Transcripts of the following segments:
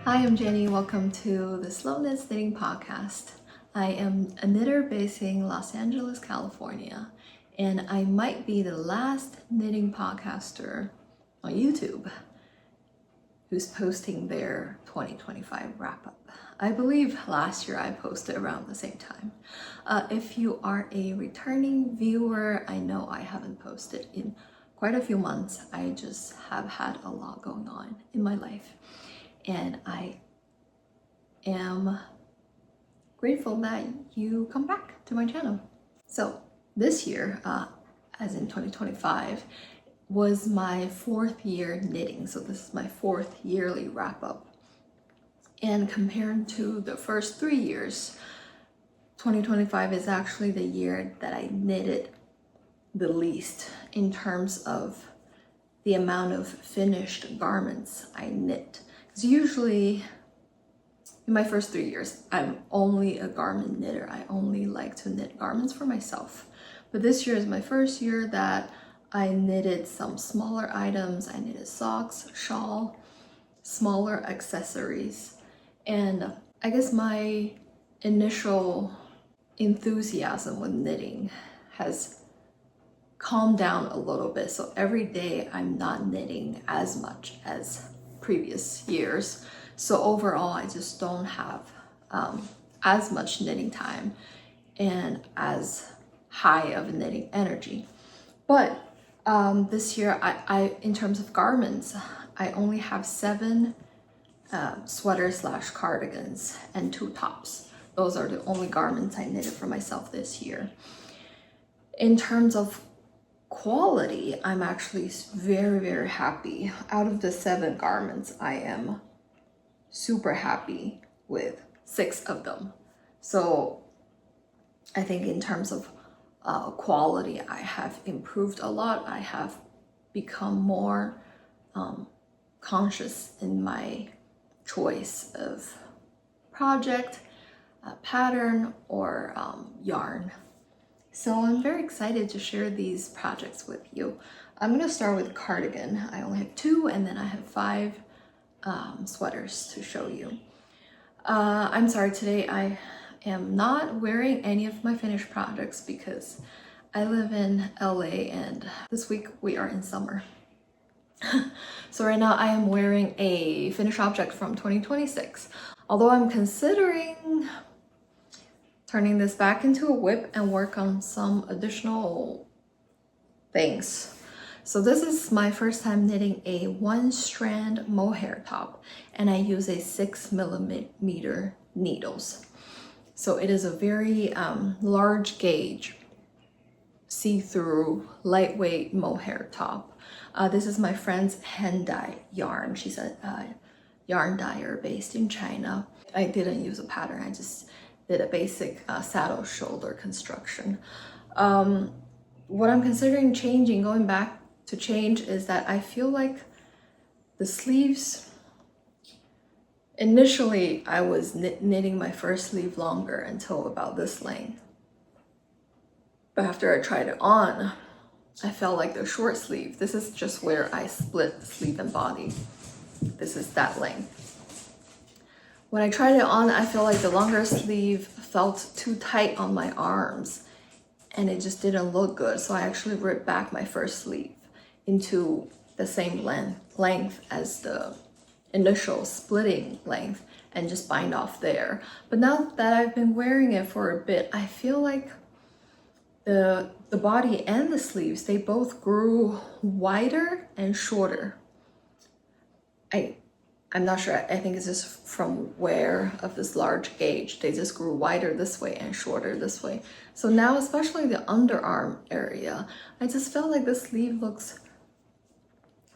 Hi, I'm Jenny. Welcome to the Slowness Knitting Podcast. I am a knitter based in Los Angeles, California, and I might be the last knitting podcaster on YouTube who's posting their 2025 wrap-up. I believe last year I posted around the same time. If you are a returning viewer, I know I haven't posted in quite a few months. I just have had a lot going on in my life. And I am grateful that you come back to my channel. So this year, as in 2025, was my 4th year knitting. So this is my 4th yearly wrap up. And compared to the first 3 years, 2025 is actually the year that I knitted the least in terms of the amount of finished garments I knit. Usually in my first 3 years, I'm only a garment knitter. I only like to knit garments for myself. But this year is my first year that I knitted some smaller items. I knitted socks, shawl, smaller accessories. And I guess my initial enthusiasm with knitting has calmed down a little bit. So every day I'm not knitting as much as previous years. So overall, I just don't have as much knitting time and as high of knitting energy. But this year, I in terms of garments, I only have 7 sweaters / cardigans and 2 tops. Those are the only garments I knitted for myself this year. In terms of quality, I'm actually very, very happy. Out of the 7 garments, I am super happy with 6 of them. So I think in terms of quality, I have improved a lot. I have become more conscious in my choice of project, pattern, or yarn. So I'm very excited to share these projects with you. I'm going to start with cardigan. I only have 2 and then I have 5 sweaters to show you. I'm sorry, today I am not wearing any of my finished projects because I live in LA and this week we are in summer. So right now I am wearing a finished object from 2026. Although I'm considering turning this back into a whip and work on some additional things. So this is my first time knitting a 1-strand mohair top, and I use a 6mm needles. So it is a very large gauge, see-through, lightweight mohair top. This is my friend's hand dye yarn. She's a yarn dyer based in China. I didn't use a pattern, I just did a basic saddle shoulder construction. What I'm considering changing, going back to change, is that I feel like the sleeves, initially I was knitting my first sleeve longer until about this length. But after I tried it on, I felt like the short sleeve, this is just where I split the sleeve and body. This is that length. When I tried it on, I felt like the longer sleeve felt too tight on my arms and it just didn't look good. So I actually ripped back my first sleeve into the same length as the initial splitting length and just bind off there. But now that I've been wearing it for a bit, I feel like the body and the sleeves, they both grew wider and shorter. I'm not sure, I think it's just from wear of this large gauge. They just grew wider this way and shorter this way. So now, especially the underarm area, I just felt like the sleeve looks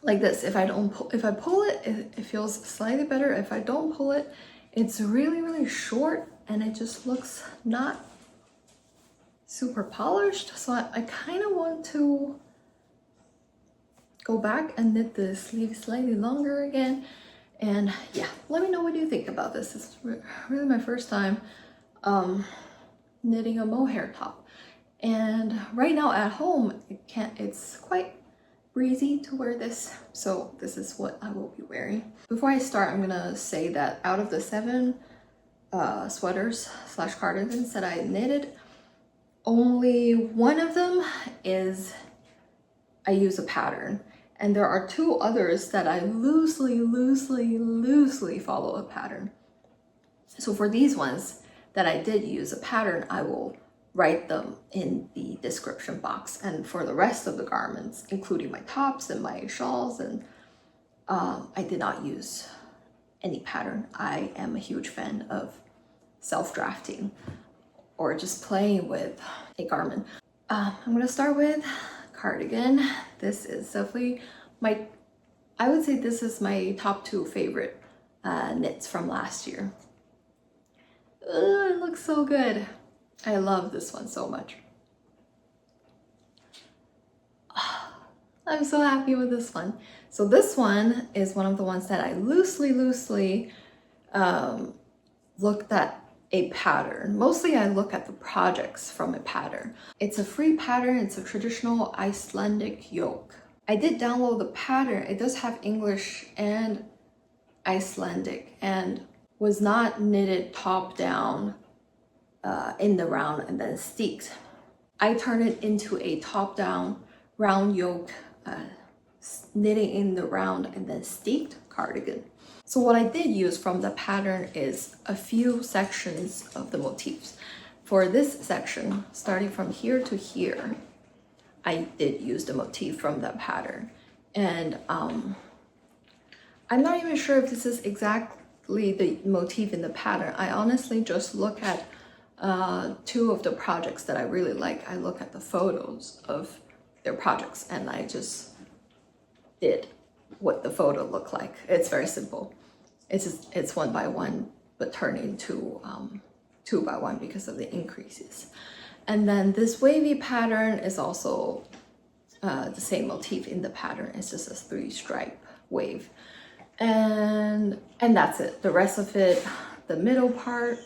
like this. If I pull it, it feels slightly better. If I don't pull it, it's really, really short and it just looks not super polished. So I kind of want to go back and knit the sleeve slightly longer again. And yeah, let me know what you think about this. It's really my first time knitting a mohair top. And right now at home, it's quite breezy to wear this, so this is what I will be wearing. Before I start, I'm gonna say that out of the 7 sweaters slash cardigans that I knitted, only one of them is I use a pattern, and there are 2 others that I loosely follow a pattern. So for these ones that I did use a pattern, I will write them in the description box. And for the rest of the garments, including my tops and my shawls, and I did not use any pattern. I am a huge fan of self-drafting or just playing with a garment. I'm gonna start with cardigan. This is definitely I would say this is my top 2 favorite knits from last year. It looks so good. I love this one so much. I'm so happy with this one. So this one is one of the ones that I loosely looked at a pattern. Mostly I look at the projects from a pattern. It's a free pattern. It's a traditional Icelandic yoke. I did download the pattern. It does have English and Icelandic, and was not knitted top down in the round and then steeked. I turned it into a top down round yoke, knitting in the round and then steeked cardigan. So what I did use from the pattern is a few sections of the motifs. For this section, starting from here to here, I did use the motif from that pattern. And I'm not even sure if this is exactly the motif in the pattern. I honestly just look at 2 of the projects that I really like. I look at the photos of their projects and I just did what the photo looked like. It's very simple. It's 1 by 1, but turned into 2 by 1 because of the increases. And then this wavy pattern is also the same motif in the pattern. It's just a 3-stripe wave. And that's it. The rest of it, the middle part,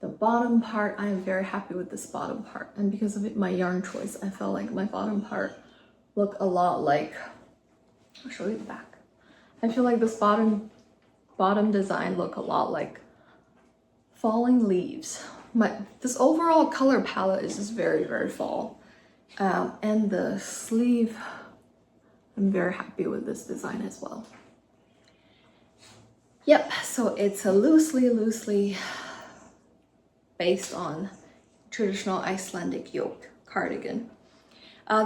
the bottom part, I am very happy with this bottom part. And because of it, my yarn choice, I felt like my bottom part looked a lot like, I'll show you the back. I feel like this bottom design looked a lot like falling leaves. This overall color palette is just very fall. And the sleeve, I'm very happy with this design as well. Yep, so it's a loosely based on traditional Icelandic yoke cardigan.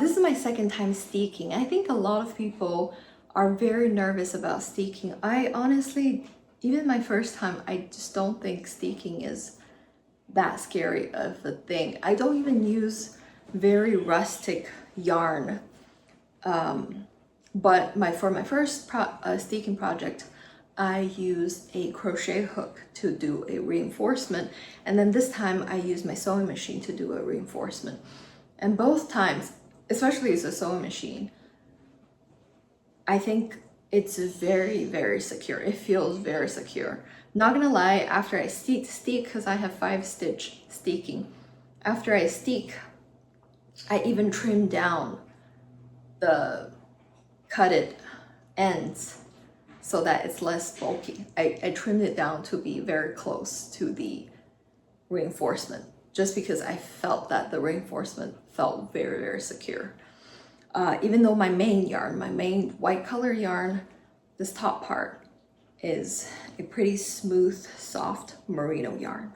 This is my 2nd time steeking. I think a lot of people are very nervous about steeking. I honestly, even my first time, I just don't think steeking is that scary of a thing. I don't even use very rustic yarn. But for my first steeking project, I used a crochet hook to do a reinforcement, and then this time I used my sewing machine to do a reinforcement. And both times, especially as a sewing machine, I think it's very secure. It feels very secure. Not gonna lie, after I steek, because I have 5-stitch steeking, after I steek, I even trimmed down the cutted ends so that it's less bulky. I trimmed it down to be very close to the reinforcement, just because I felt that the reinforcement felt very secure. Even though my main yarn, my main white color yarn, this top part is a pretty smooth, soft merino yarn.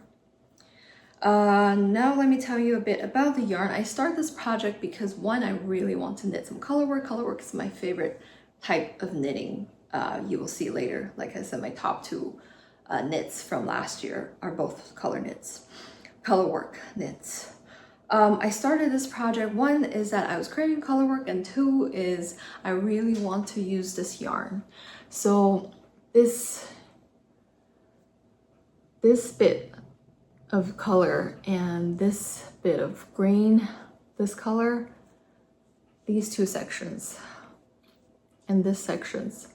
Now let me tell you a bit about the yarn. I started this project because 1, I really want to knit some colorwork. Colorwork is my favorite type of knitting. You will see later, like I said, my top 2 knits from last year are both colorwork knits. I started this project, 1 is that I was creating colorwork, and 2 is I really want to use this yarn. So this bit of color and this bit of green, this color, these 2 sections and this sections,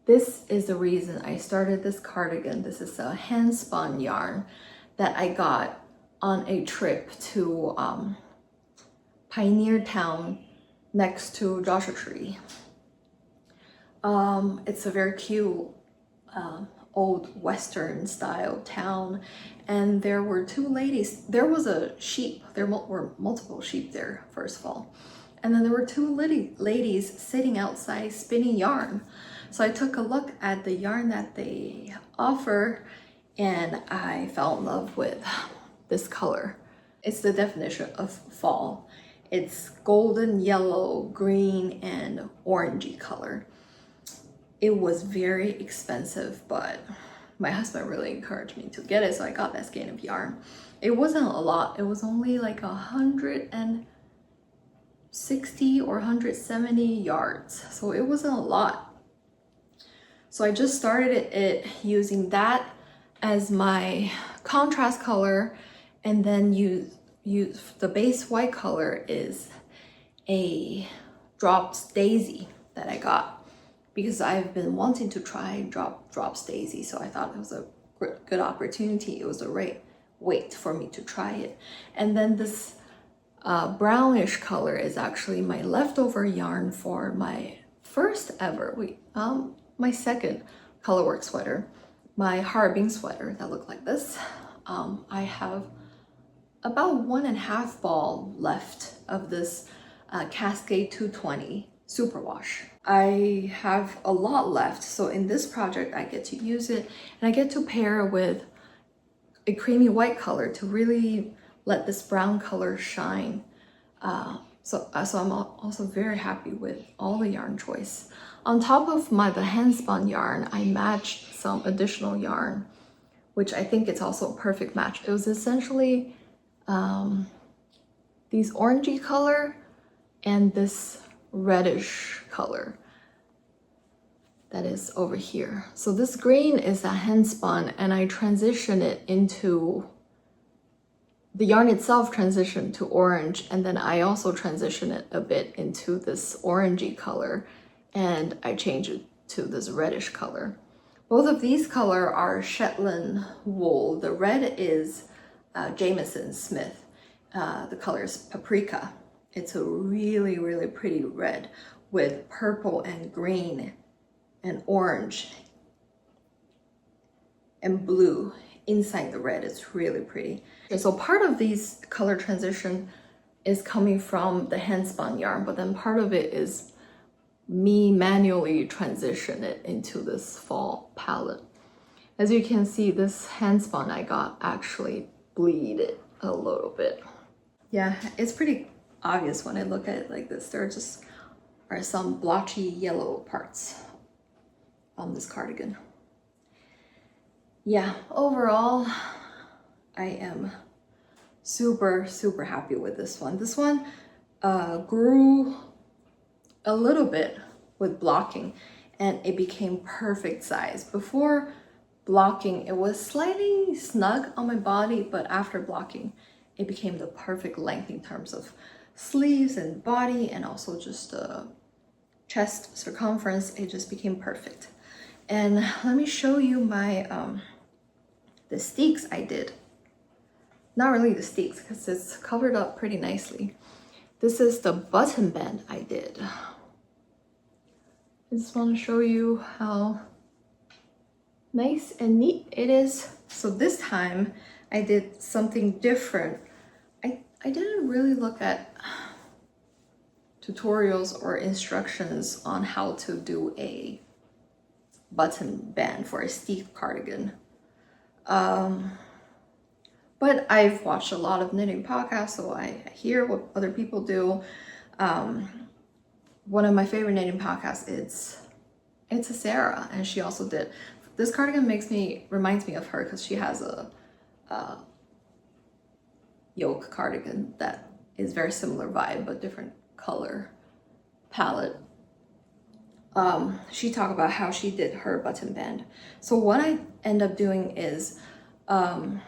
this is the reason I started this cardigan. This is a hand spun yarn that I got on a trip to Pioneer Town next to Joshua Tree. It's a very cute old Western style town, and there were two ladies. There was a sheep. There were multiple sheep there, first of all. And then there were two ladies sitting outside spinning yarn. So I took a look at the yarn that they offer, and I fell in love with this color. It's the definition of fall. It's golden, yellow, green, and orangey color. It was very expensive, but my husband really encouraged me to get it, so I got that skein of yarn. It wasn't a lot. It was only like 160 or 170 yards, so it wasn't a lot. So I just started it using that as my contrast color, and then use the base white color is a drops daisy that I got, because I've been wanting to try drops daisy, so I thought it was a good opportunity. It was the right weight for me to try it. And then this brownish color is actually my leftover yarn for my first ever, my second colorwork sweater, my Harbin sweater that looked like this. I have about 1.5 ball left of this Cascade 220 superwash. I have a lot left, so in this project I get to use it, and I get to pair with a creamy white color to really let this brown color shine. So I'm also very happy with all the yarn choice. On top of the hand spun yarn, I matched some additional yarn, which I think it's also a perfect match. It was essentially these orangey color and this reddish color that is over here. So this green is a hand spun, and I transition it into the yarn itself, transitioned to orange, and then I also transition it a bit into this orangey color, and I change it to this reddish color. Both of these color are Shetland wool. The red is Jameson Smith. The color is paprika. It's a really, really pretty red with purple and green and orange and blue inside the red. It's really pretty. Okay, so part of these color transition is coming from the hand spun yarn, but then part of it is me manually transition it into this fall palette. As you can see, this hand spun I got actually bleeded a little bit. Yeah, it's pretty obvious when I look at it like this. There just are some blotchy yellow parts on this cardigan. Yeah, overall, I am super, super happy with this one. This one grew a little bit with blocking, and it became perfect size. Before blocking, it was slightly snug on my body, but after blocking, it became the perfect length in terms of sleeves and body, and also just chest circumference. It just became perfect. And let me show you my the steeks I did. Not really the steeks, because it's covered up pretty nicely. This is the button band I did. I just want to show you how nice and neat it is. So this time I did something different. I didn't really look at tutorials or instructions on how to do a button band for a steek cardigan. But I've watched a lot of knitting podcasts, so I hear what other people do. One of my favorite knitting podcasts it's a Sarah, and she also did this cardigan. Reminds me of her because she has a yolk cardigan that is very similar vibe but different color palette. She talked about how she did her button band. So what I end up doing is I've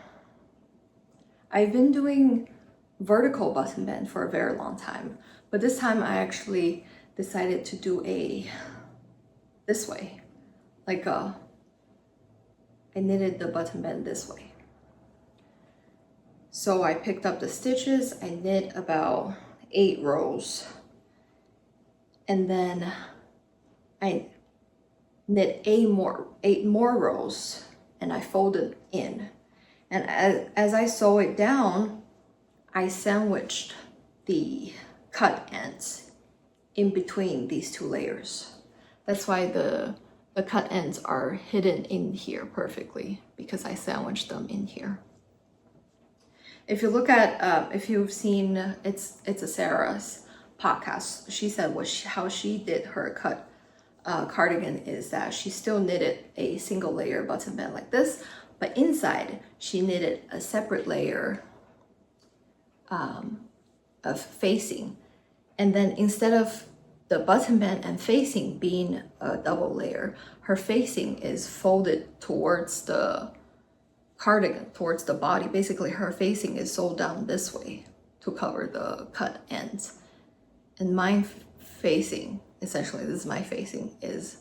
been doing vertical button band for a very long time, but this time I actually decided to do this way, like I knitted the button band this way. So I picked up the stitches, I knit about 8 rows, and then I knit eight more rows, and I folded in. And as I sew it down, I sandwiched the cut ends in between these two layers. That's why the cut ends are hidden in here perfectly, because I sandwiched them in here. If you look at, if you've seen, it's a Sarah's podcast, she said how she did her cut cardigan is that she still knitted a single layer button band like this, but inside she knitted a separate layer of facing. And then instead of the button band and facing being a double layer, her facing is folded towards the cardigan, towards the body. Basically, her facing is sewed down this way to cover the cut ends. And my facing, essentially this is my facing, is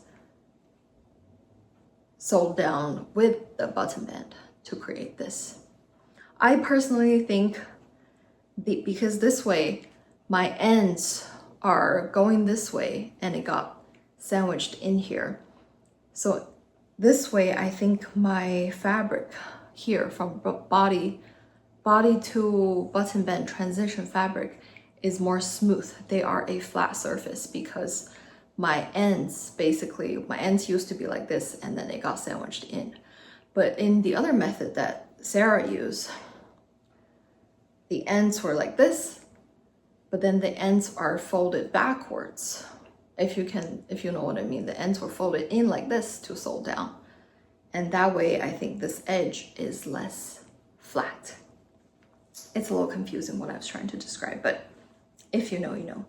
sewed down with the button band to create this. I personally think because this way my ends are going this way and it got sandwiched in here. So this way I think my fabric here from body to button band transition fabric is more smooth. They are a flat surface because my ends used to be like this and then it got sandwiched in. But in the other method that Sarah used, the ends were like this, but then the ends are folded backwards. If you know what I mean, the ends were folded in like this to sew down. And that way I think this edge is less flat. It's a little confusing what I was trying to describe, but if you know, you know.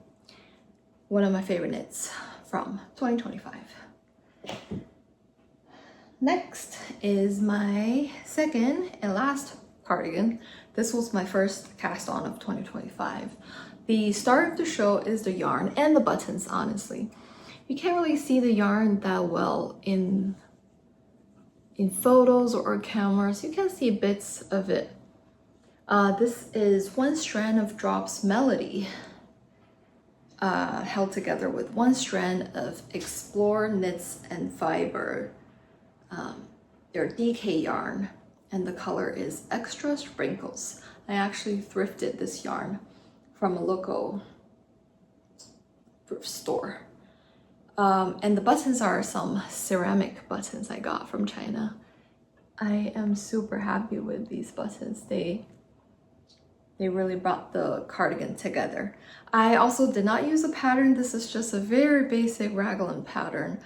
One of my favorite knits from 2025. Next is my second and last cardigan. This was my first cast on of 2025. The star of the show is the yarn and the buttons, honestly. You can't really see the yarn that well in photos or cameras. You can see bits of it. This is one strand of Drops Melody, held together with one strand of Explore Knits and Fiber. They're DK yarn, and the color is Extra Sprinkles. I actually thrifted this yarn from a local thrift store. And the buttons are some ceramic buttons I got from China. I am super happy with these buttons. They really brought the cardigan together. I also did not use a pattern. This is just a very basic raglan pattern.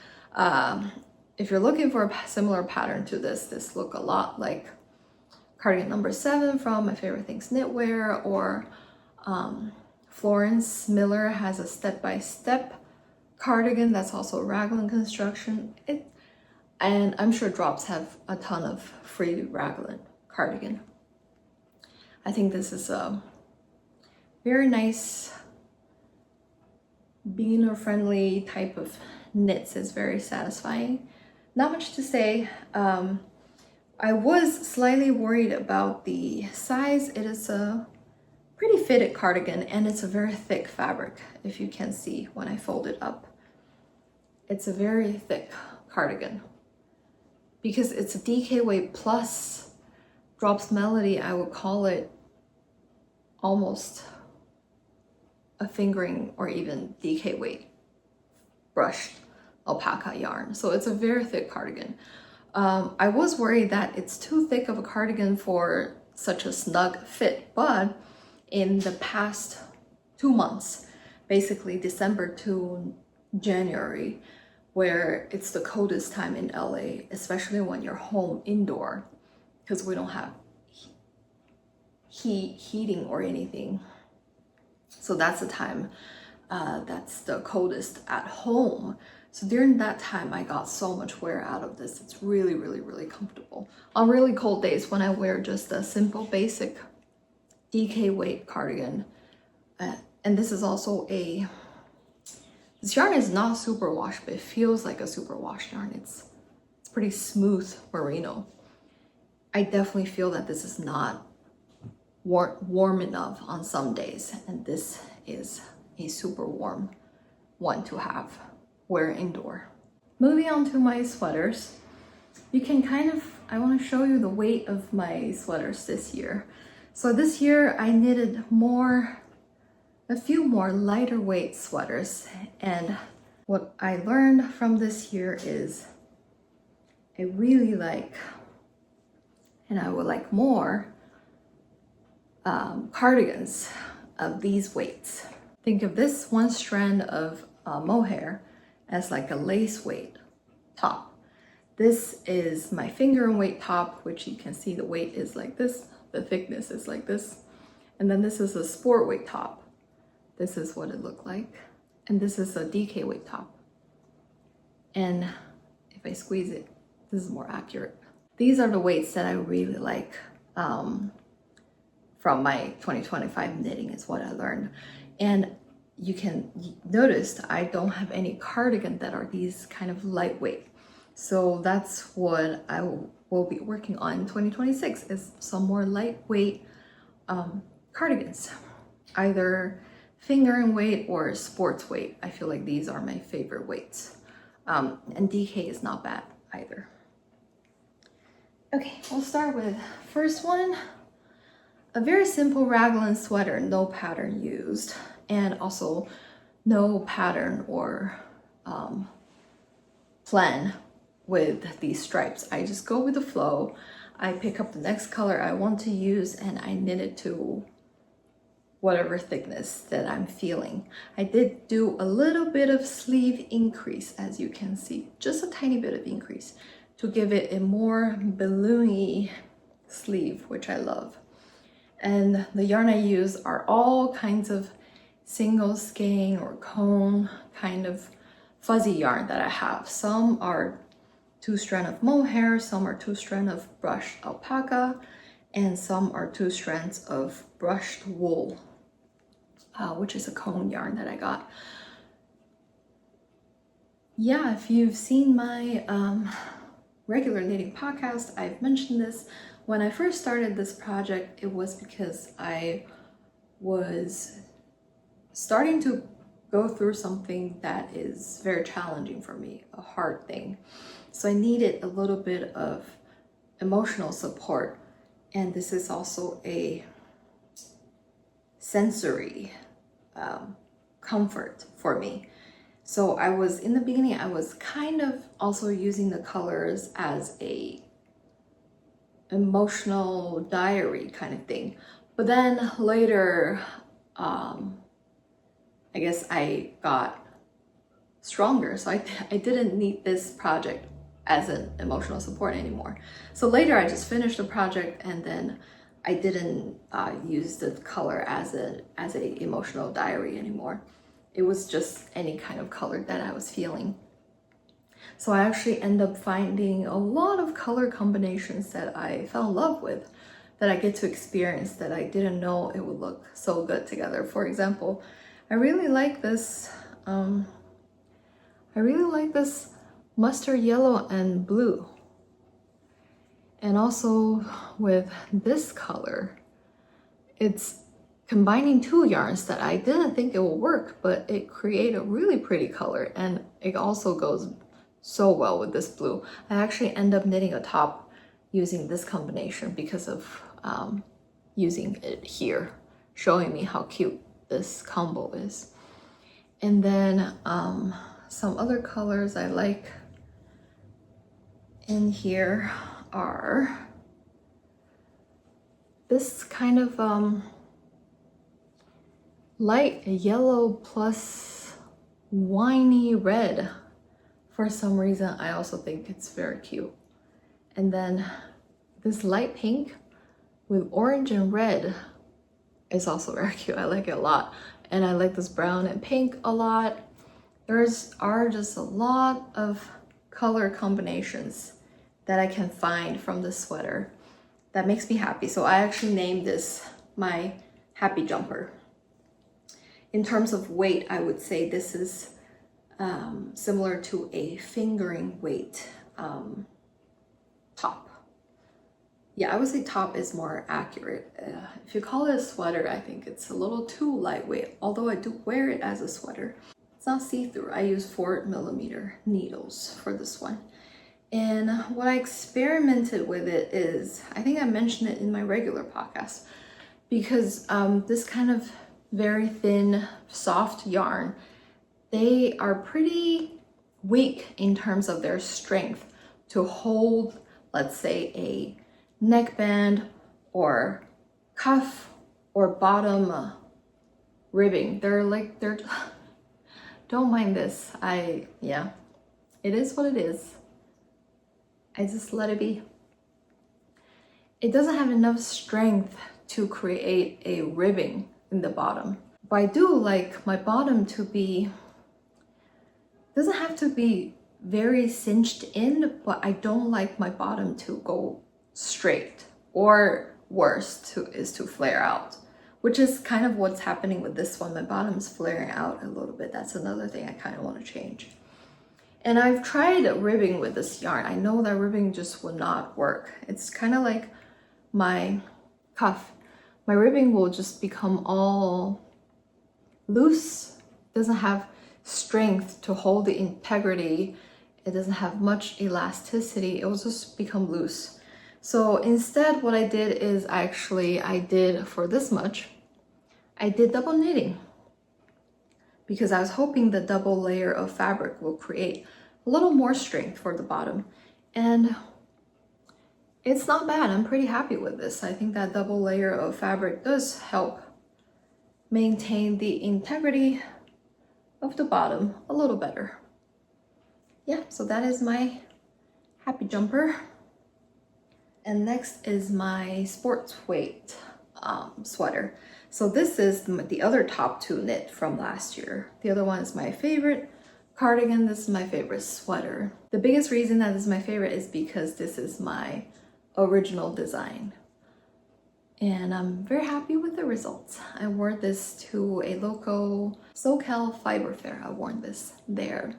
If you're looking for a similar pattern to this look a lot like cardigan number 7 from My Favorite Things Knitwear, or Florence Miller has a step-by-step cardigan that's also a raglan construction. And I'm sure Drops have a ton of free raglan cardigan. I think this is a very nice beginner-friendly type of knits. It's very satisfying. Not much to say. I was slightly worried about the size. It is a pretty fitted cardigan and it's a very thick fabric, if you can see when I fold it up. It's a very thick cardigan. Because it's a DK weight plus Drops Melody, I would call it almost a fingering or even DK weight brushed alpaca yarn. So it's a very thick cardigan. I was worried that it's too thick of a cardigan for such a snug fit, but in the past 2 months, basically December to January, where it's the coldest time in LA, especially when you're home indoor, because we don't have heating or anything. So that's the time that's the coldest at home. So during that time, I got so much wear out of this. It's really, really, really comfortable. On really cold days when I wear just a simple basic DK weight cardigan. And this is also this yarn is not super wash, but it feels like a super wash yarn. It's pretty smooth merino. I definitely feel that this is not warm enough on some days, and this is a super warm one to have wear indoor. Moving on to my sweaters, you can I want to show you the weight of my sweaters this year. So this year I knitted a few more lighter weight sweaters, and what I learned from this year is I really like, and I would like more, cardigans of these weights. Think of this one strand of mohair as like a lace weight top. This is my finger and weight top, which you can see the weight is like this, the thickness is like this. And then this is a sport weight top. This is what it looked like. And this is a DK weight top. And if I squeeze it, this is more accurate. These are the weights that I really like from my 2025 knitting is what I learned. And you can notice I don't have any cardigan that are these kind of lightweight. So that's what I will be working on in 2026 is some more lightweight cardigans, either finger and weight or sports weight. I feel like these are my favorite weights. And DK is not bad either. Okay, we'll start with first one. A very simple raglan sweater, no pattern used, and also no pattern or plan with these stripes. I just go with the flow. I pick up the next color I want to use and I knit it to whatever thickness that I'm feeling. I did do a little bit of sleeve increase, as you can see, just a tiny bit of increase to give it a more balloony sleeve, which I love. And the yarn I use are all kinds of single skein or cone kind of fuzzy yarn that I have. Some are 2 strands of mohair, some are 2 strands of brushed alpaca, and some are 2 strands of brushed wool, which is a cone yarn that I got. Yeah, if you've seen my regular knitting podcast, I've mentioned this. When I first started this project, it was because I was starting to go through something that is very challenging for me, a hard thing. So I needed a little bit of emotional support, and this is also a sensory comfort for me. So in the beginning, I was kind of also using the colors as a emotional diary kind of thing. But then later, I guess I got stronger. So I didn't need this project as an emotional support anymore. So later I just finished the project and then I didn't use the color as a emotional diary anymore. It was just any kind of color that I was feeling. So I actually end up finding a lot of color combinations that I fell in love with, that I get to experience, that I didn't know it would look so good together. For example, I really like this mustard yellow and blue. And also with this color, it's combining 2 yarns that I didn't think it would work, but it created a really pretty color, and it also goes so well with this blue. I actually end up knitting a top using this combination because of using it here, showing me how cute this combo is. And then some other colors I like in here are this kind of light yellow plus winey red. For some reason, I also think it's very cute. And then this light pink with orange and red is also very cute. I like it a lot. And I like this brown and pink a lot. Are just a lot of color combinations that I can find from this sweater that makes me happy. So I actually named this my happy jumper. In terms of weight, I would say this is similar to a fingering weight top. Yeah, I would say top is more accurate. If you call it a sweater, I think it's a little too lightweight, although I do wear it as a sweater. It's not see-through. I use 4mm needles for this one. And what I experimented with it is, I think I mentioned it in my regular podcast, because this kind of very thin, soft yarn, they are pretty weak in terms of their strength to hold, let's say, a neckband or cuff or bottom ribbing. They're don't mind this. Yeah, it is what it is. I just let it be. It doesn't have enough strength to create a ribbing in the bottom. But I do like my bottom to be, doesn't have to be very cinched in, but I don't like my bottom to go straight, or worse, is to flare out, which is kind of what's happening with this one. My bottom's flaring out a little bit. That's another thing I kind of want to change. And I've tried ribbing with this yarn. I know that ribbing just will not work. It's kind of like my cuff. My ribbing will just become all loose. It doesn't have strength to hold the integrity. It doesn't have much elasticity. It will just become loose. So instead, what I did is I did for this much, I did double knitting, because I was hoping the double layer of fabric will create a little more strength for the bottom. And it's not bad. I'm pretty happy with this. I think that double layer of fabric does help maintain the integrity of the bottom a little better. Yeah, so that is my happy jumper. And next is my sports weight sweater. So this is the other top two knit from last year. The other one is my favorite cardigan. This is my favorite sweater. The biggest reason that this is my favorite is because this is my original design. And I'm very happy with the results. I wore this to a local SoCal fiber fair. I wore this there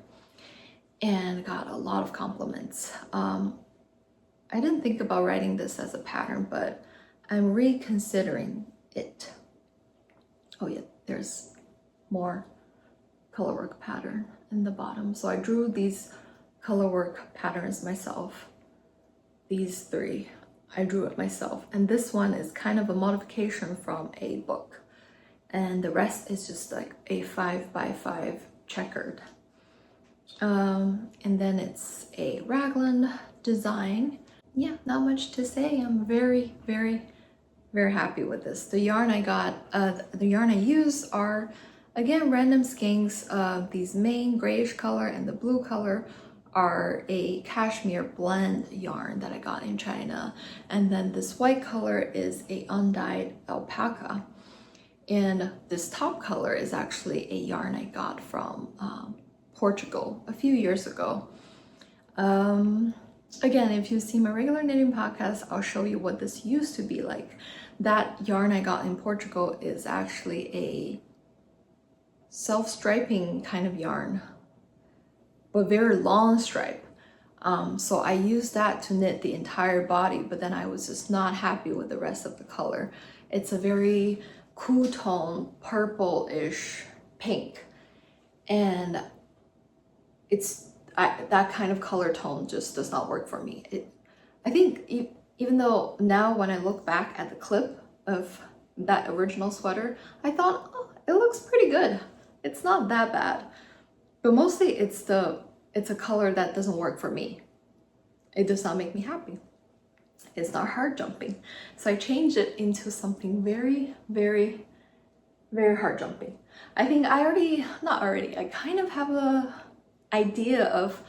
and got a lot of compliments. I didn't think about writing this as a pattern, but I'm reconsidering it. Oh yeah, there's more colorwork pattern in the bottom. So I drew these colorwork patterns myself. These three, I drew it myself. And this one is kind of a modification from a book. And the rest is just like a 5x5 checkered. And then it's a raglan design. Yeah, not much to say. I'm very, very, very happy with this. The yarn I got, the yarn I use are, again, random skeins. These main grayish color and the blue color are a cashmere blend yarn that I got in China. And then this white color is a undyed alpaca. And this top color is actually a yarn I got from Portugal a few years ago. Again, if you see my regular knitting podcast, I'll show you what this used to be like. That yarn I got in Portugal is actually a self-striping kind of yarn, but very long stripe. So I used that to knit the entire body, but then I was just not happy with the rest of the color. It's a very cool tone, purple-ish pink. And it's that kind of color tone just does not work for me. I think even though now when I look back at the clip of that original sweater, I thought, oh, it looks pretty good. It's not that bad. But mostly it's a color that doesn't work for me. It does not make me happy. It's not hard jumping. So I changed it into something very, very, very hard jumping. I think I kind of have a idea of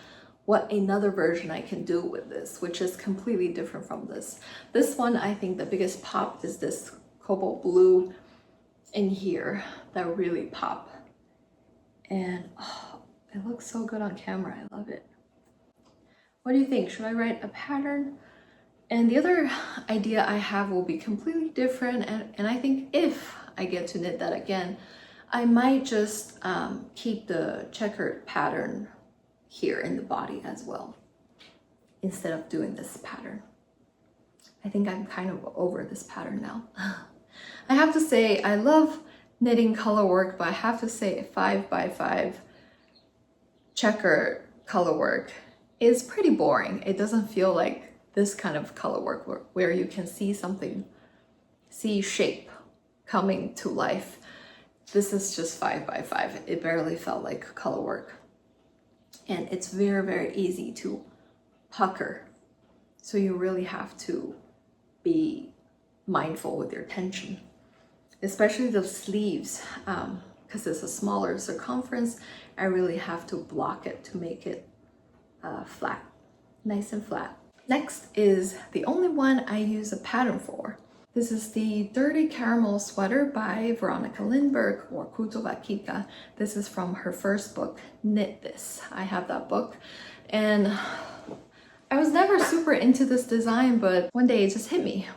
what another version I can do with this, which is completely different from this. This one, I think the biggest pop is this cobalt blue in here that really pop. And oh, it looks so good on camera. I love it. What do you think? Should I write a pattern? And the other idea I have will be completely different. And I think if I get to knit that again, I might just keep the checkered pattern here in the body as well, instead of doing this pattern. I think I'm kind of over this pattern now. I have to say, I love knitting color work, but I have to say 5x5 checker color work is pretty boring. It doesn't feel like this kind of color work where you can see something, see shape coming to life. This is just 5x5. It barely felt like color work. And it's very, very easy to pucker. So you really have to be mindful with your tension, especially the sleeves, because it's a smaller circumference. I really have to block it to make it flat, nice and flat. Next is the only one I use a pattern for. This is the Dirty Caramel Sweater by Veronica Lindberg, or Kutovakika. This is from her first book, Knit This. I have that book, and I was never super into this design, but one day it just hit me.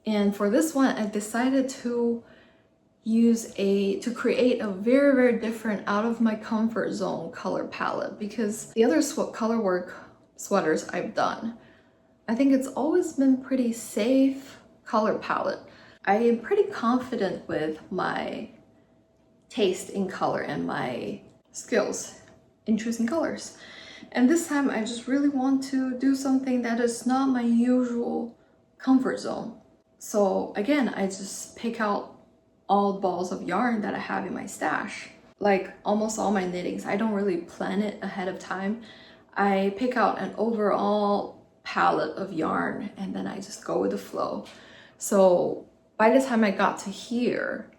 And for this one, I decided to create a very, very different, out of my comfort zone color palette, because the other color work sweaters I've done, I think it's always been pretty safe color palette. I am pretty confident with my taste in color and my skills in choosing colors. And this time I just really want to do something that is not my usual comfort zone. So again, I just pick out all balls of yarn that I have in my stash. Like almost all my knittings, I don't really plan it ahead of time. I pick out an overall palette of yarn and then I just go with the flow. So by the time I got to here,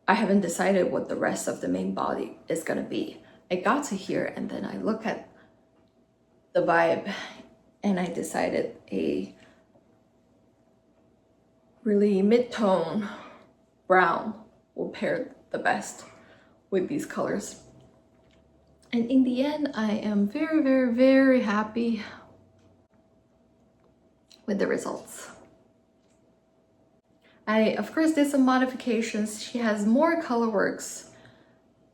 I haven't decided what the rest of the main body is gonna be. I got to here and then I look at the vibe and I decided a really mid-tone brown will pair the best with these colors. And in the end, I am very, very, very happy with the results. I, of course, did some modifications. She has more color works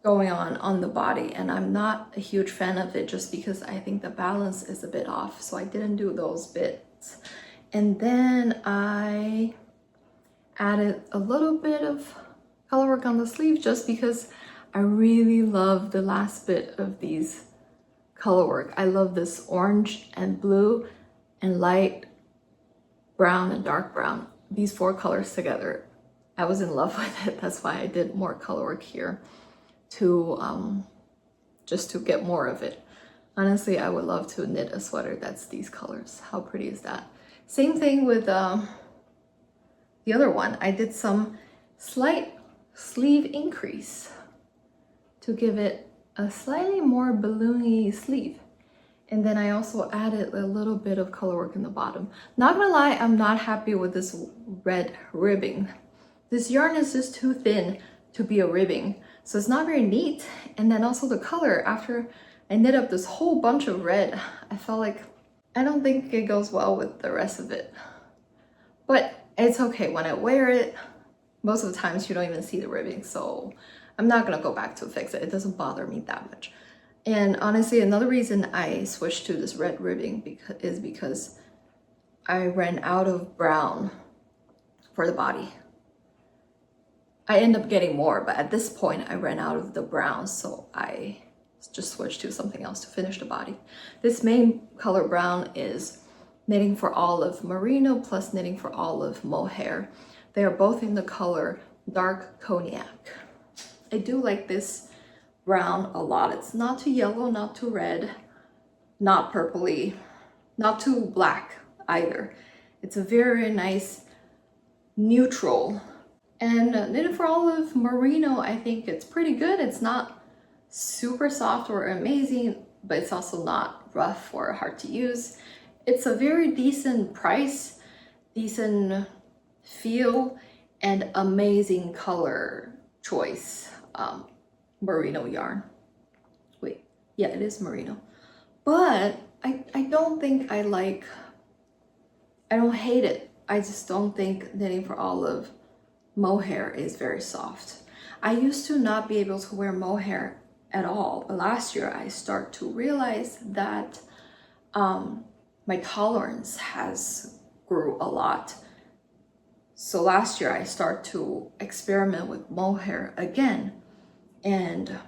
going on the body, and I'm not a huge fan of it just because I think the balance is a bit off, so I didn't do those bits. And then I added a little bit of color work on the sleeve just because I really love the last bit of these color work. I love this orange and blue and light brown and dark brown. These four colors together, I was in love with it. That's why I did more color work here to just to get more of it. Honestly, I would love to knit a sweater that's these colors. How pretty is that? Same thing with the other one. I did some slight sleeve increase to give it a slightly more balloony sleeve. And then I also added a little bit of color work in the bottom. Not gonna lie, I'm not happy with this red ribbing. This yarn is just too thin to be a ribbing, so it's not very neat. And then also the color, after I knit up this whole bunch of red, I felt like I don't think it goes well with the rest of it. But it's okay, when I wear it, most of the times you don't even see the ribbing, so I'm not gonna go back to fix it. It doesn't bother me that much. And honestly, another reason I switched to this red ribbing is because I ran out of brown for the body. I end up getting more, but at this point I ran out of the brown, so I just switched to something else to finish the body. This main color brown is Knitting for Olive Merino plus Knitting for Olive Mohair. They are both in the color Dark Cognac. I do like this brown a lot. It's not too yellow, not too red, not purpley, not too black either. It's a very nice neutral. And Knitted for Olive Merino, I think it's pretty good. It's not super soft or amazing, but it's also not rough or hard to use. It's a very decent price, decent feel, and amazing color choice. Merino yarn. Wait, yeah, it is merino. But I don't think I don't hate it. I just don't think Knitting for Olive Mohair is very soft. I used to not be able to wear mohair at all, but last year I start to realize that my tolerance has grew a lot. So last year I start to experiment with mohair again, and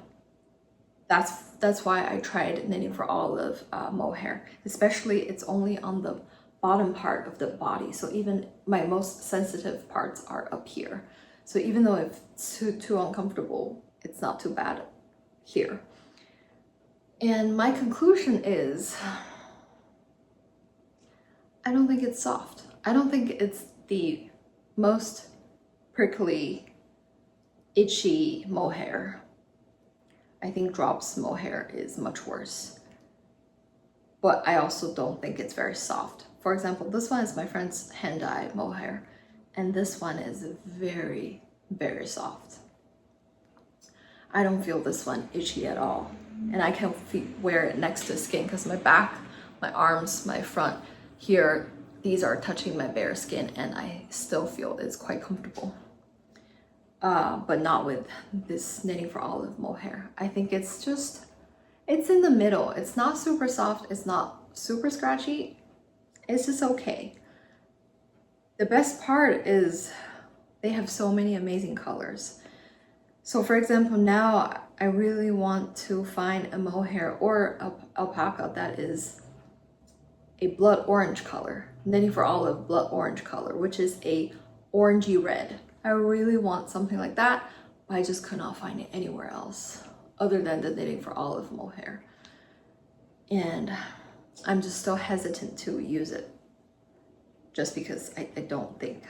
that's why I tried knitting for olive mohair. Especially it's only on the bottom part of the body, so even my most sensitive parts are up here. So even though it's too uncomfortable, it's not too bad here. And my conclusion is, I don't think it's soft. I don't think it's the most prickly, itchy mohair. I think Drops mohair is much worse. But I also don't think it's very soft. For example, this one is my friend's hand-dyed mohair, and this one is very, very soft. I don't feel this one itchy at all. And I can wear it next to skin because my back, my arms, my front here, these are touching my bare skin, and I still feel it's quite comfortable. But not with this Knitting for Olive mohair. I think it's in the middle. It's not super soft, it's not super scratchy. It's just okay. The best part is they have so many amazing colors. So for example, now I really want to find a mohair or alpaca that is a blood orange color. Knitting for Olive blood orange color, which is a orangey red. I really want something like that, but I just could not find it anywhere else other than the Knitting for Olive mohair. And I'm just still hesitant to use it just because I don't think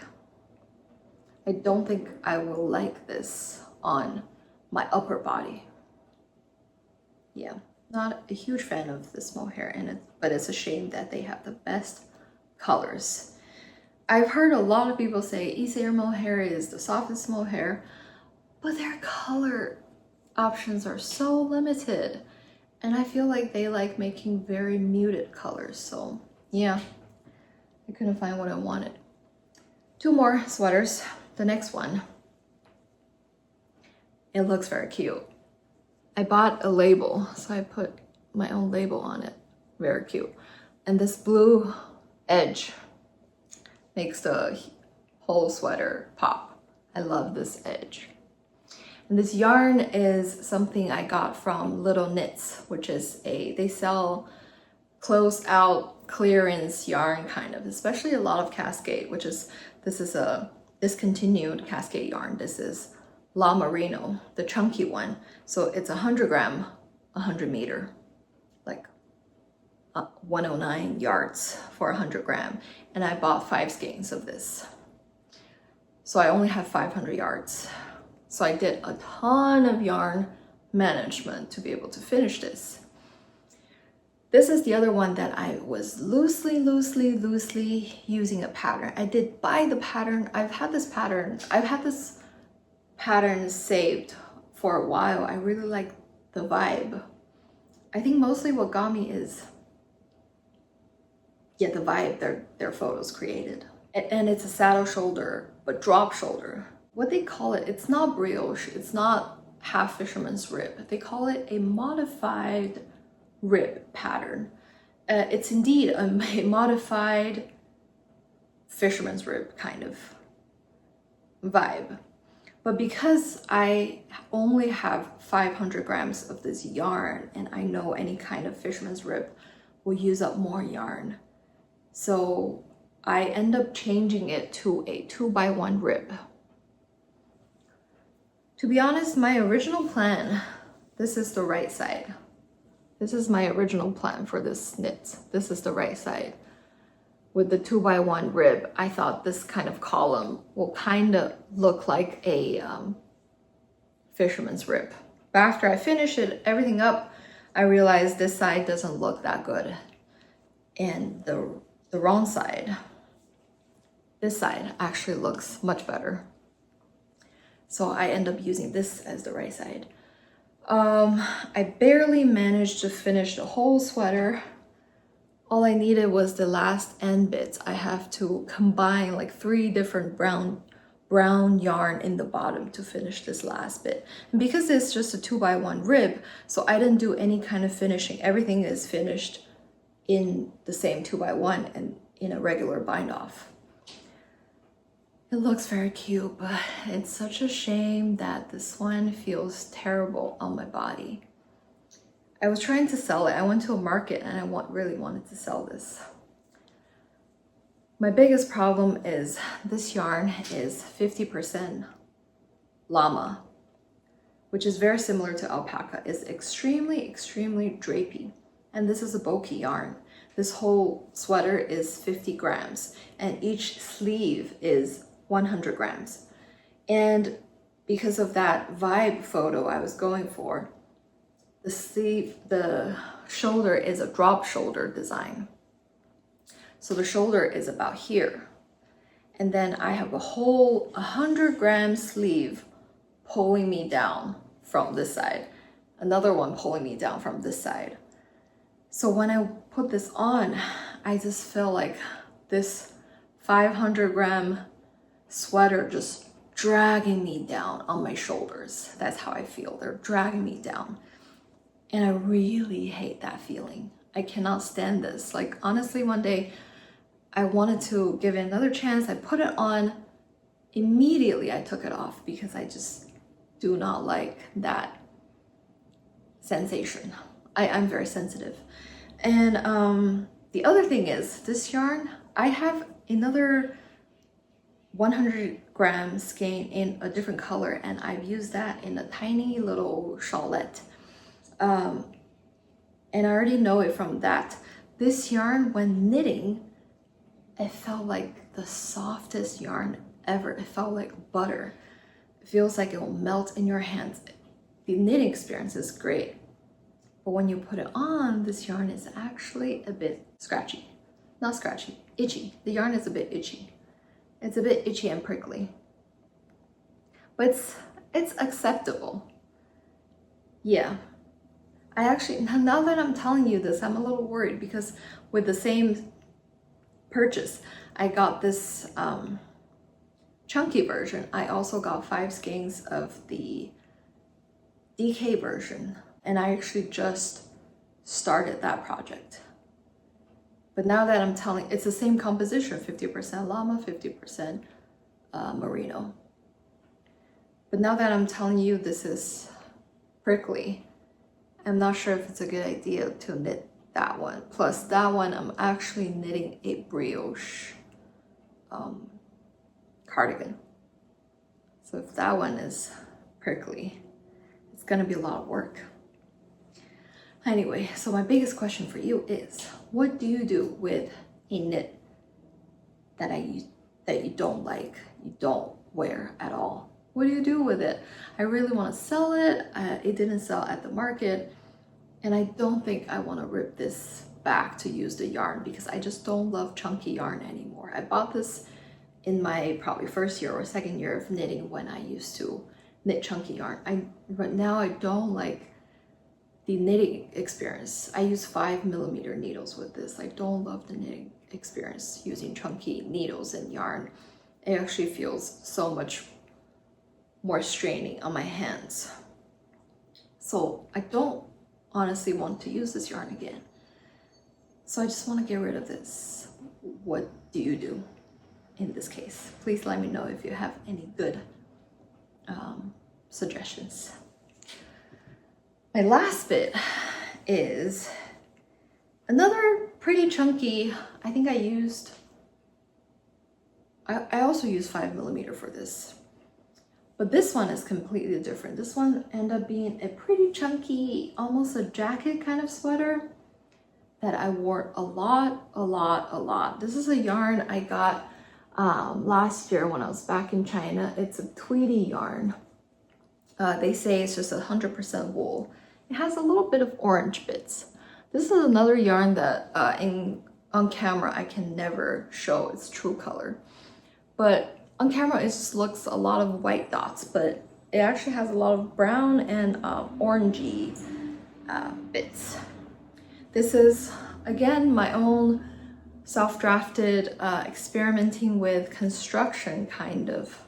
I will like this on my upper body. Yeah, not a huge fan of this mohair, but it's a shame that they have the best colors. I've heard a lot of people say Easair mohair is the softest mohair, but their color options are so limited, and I feel like they like making very muted colors. So yeah, I couldn't find what I wanted. Two more sweaters. The next one, it looks very cute. I bought a label, so I put my own label on it. Very cute. And this blue edge makes the whole sweater pop. I love this edge. And this yarn is something I got from Little Knits, which is they sell closed out clearance yarn kind of, especially a lot of Cascade, this is a discontinued Cascade yarn. This is La Merino, the chunky one. So it's 100 gram, 100 meter, like 109 yards for 100 gram. And I bought 5 skeins of this. So I only have 500 yards. So I did a ton of yarn management to be able to finish this. This is the other one that I was loosely using a pattern. I did buy the pattern. I've had this pattern saved for a while. I really like the vibe. I think mostly what got me is, yeah, the vibe their photos created. And it's a saddle shoulder, but drop shoulder. What they call it, it's not brioche, it's not half fisherman's rib. They call it a modified rib pattern. It's indeed a modified fisherman's rib kind of vibe. But because I only have 500 grams of this yarn, and I know any kind of fisherman's rib will use up more yarn, so I end up changing it to a 2x1 rib. To be honest, my original plan, this is the right side. This is my original plan for this knit. This is the right side. With the 2x1 rib, I thought this kind of column will kind of look like a fisherman's rib. But after I finish everything up, I realized this side doesn't look that good. And the wrong side, this side actually looks much better. So I end up using this as the right side. I barely managed to finish the whole sweater. All I needed was the last end bits. I have to combine like 3 different brown yarn in the bottom to finish this last bit. And because it's just a 2x1 rib, so I didn't do any kind of finishing. Everything is finished in the same 2x1 and in a regular bind off. It looks very cute, but it's such a shame that this one feels terrible on my body. I was trying to sell it. I went to a market and I really wanted to sell this. My biggest problem is this yarn is 50% llama, which is very similar to alpaca. It's extremely, extremely drapey. And this is a bulky yarn. This whole sweater is 50 grams and each sleeve is 100 grams. And because of that vibe photo I was going for, the shoulder is a drop shoulder design. So the shoulder is about here. And then I have a whole 100-gram sleeve pulling me down from this side. Another one pulling me down from this side. So when I put this on, I just feel like this 500-gram sweater just dragging me down on my shoulders. That's how I feel. They're dragging me down. And I really hate that feeling. I cannot stand this. Like, honestly, one day I wanted to give it another chance. I put it on. Immediately I took it off because I just do not like that sensation. I'm very sensitive. And the other thing is, this yarn, I have another 100-gram skein in a different color, and I've used that in a tiny little shawlette. And I already know it from that. This yarn, when knitting, it felt like the softest yarn ever. It felt like butter. It feels like it will melt in your hands. The knitting experience is great. But when you put it on, this yarn is actually a bit scratchy. Not scratchy, itchy. The yarn is a bit itchy. It's a bit itchy and prickly. But it's acceptable. Yeah. I actually, now that I'm telling you this, I'm a little worried because with the same purchase, I got this chunky version. I also got 5 skeins of the DK version. And I actually just started that project. But now that I'm telling, it's the same composition, 50% llama, 50% merino. But now that I'm telling you this is prickly, I'm not sure if it's a good idea to knit that one. Plus that one, I'm actually knitting a brioche cardigan. So if that one is prickly, it's gonna be a lot of work. Anyway, so my biggest question for you is, what do you do with a knit that you don't like, you don't wear at all? What do you do with it? I really want to sell it. It didn't sell at the market, and I don't think I want to rip this back to use the yarn because I just don't love chunky yarn anymore. I bought this in my probably first year or second year of knitting when I used to knit chunky yarn. But now I don't like the knitting experience. I use 5mm needles with this. I don't love the knitting experience using chunky needles and yarn. It actually feels so much more straining on my hands. So I don't honestly want to use this yarn again. So I just want to get rid of this. What do you do in this case? Please let me know if you have any good suggestions. My last bit is another pretty chunky. I think I also used 5mm for this, but this one is completely different. This one ended up being a pretty chunky, almost a jacket kind of sweater that I wore a lot. This is a yarn I got last year when I was back in China. It's a Tweety yarn. They say it's just 100% wool. It has a little bit of orange bits. This is another yarn that on camera I can never show its true color. But on camera it just looks a lot of white dots, but it actually has a lot of brown and orangey bits. This is, again, my own self-drafted experimenting with construction kind of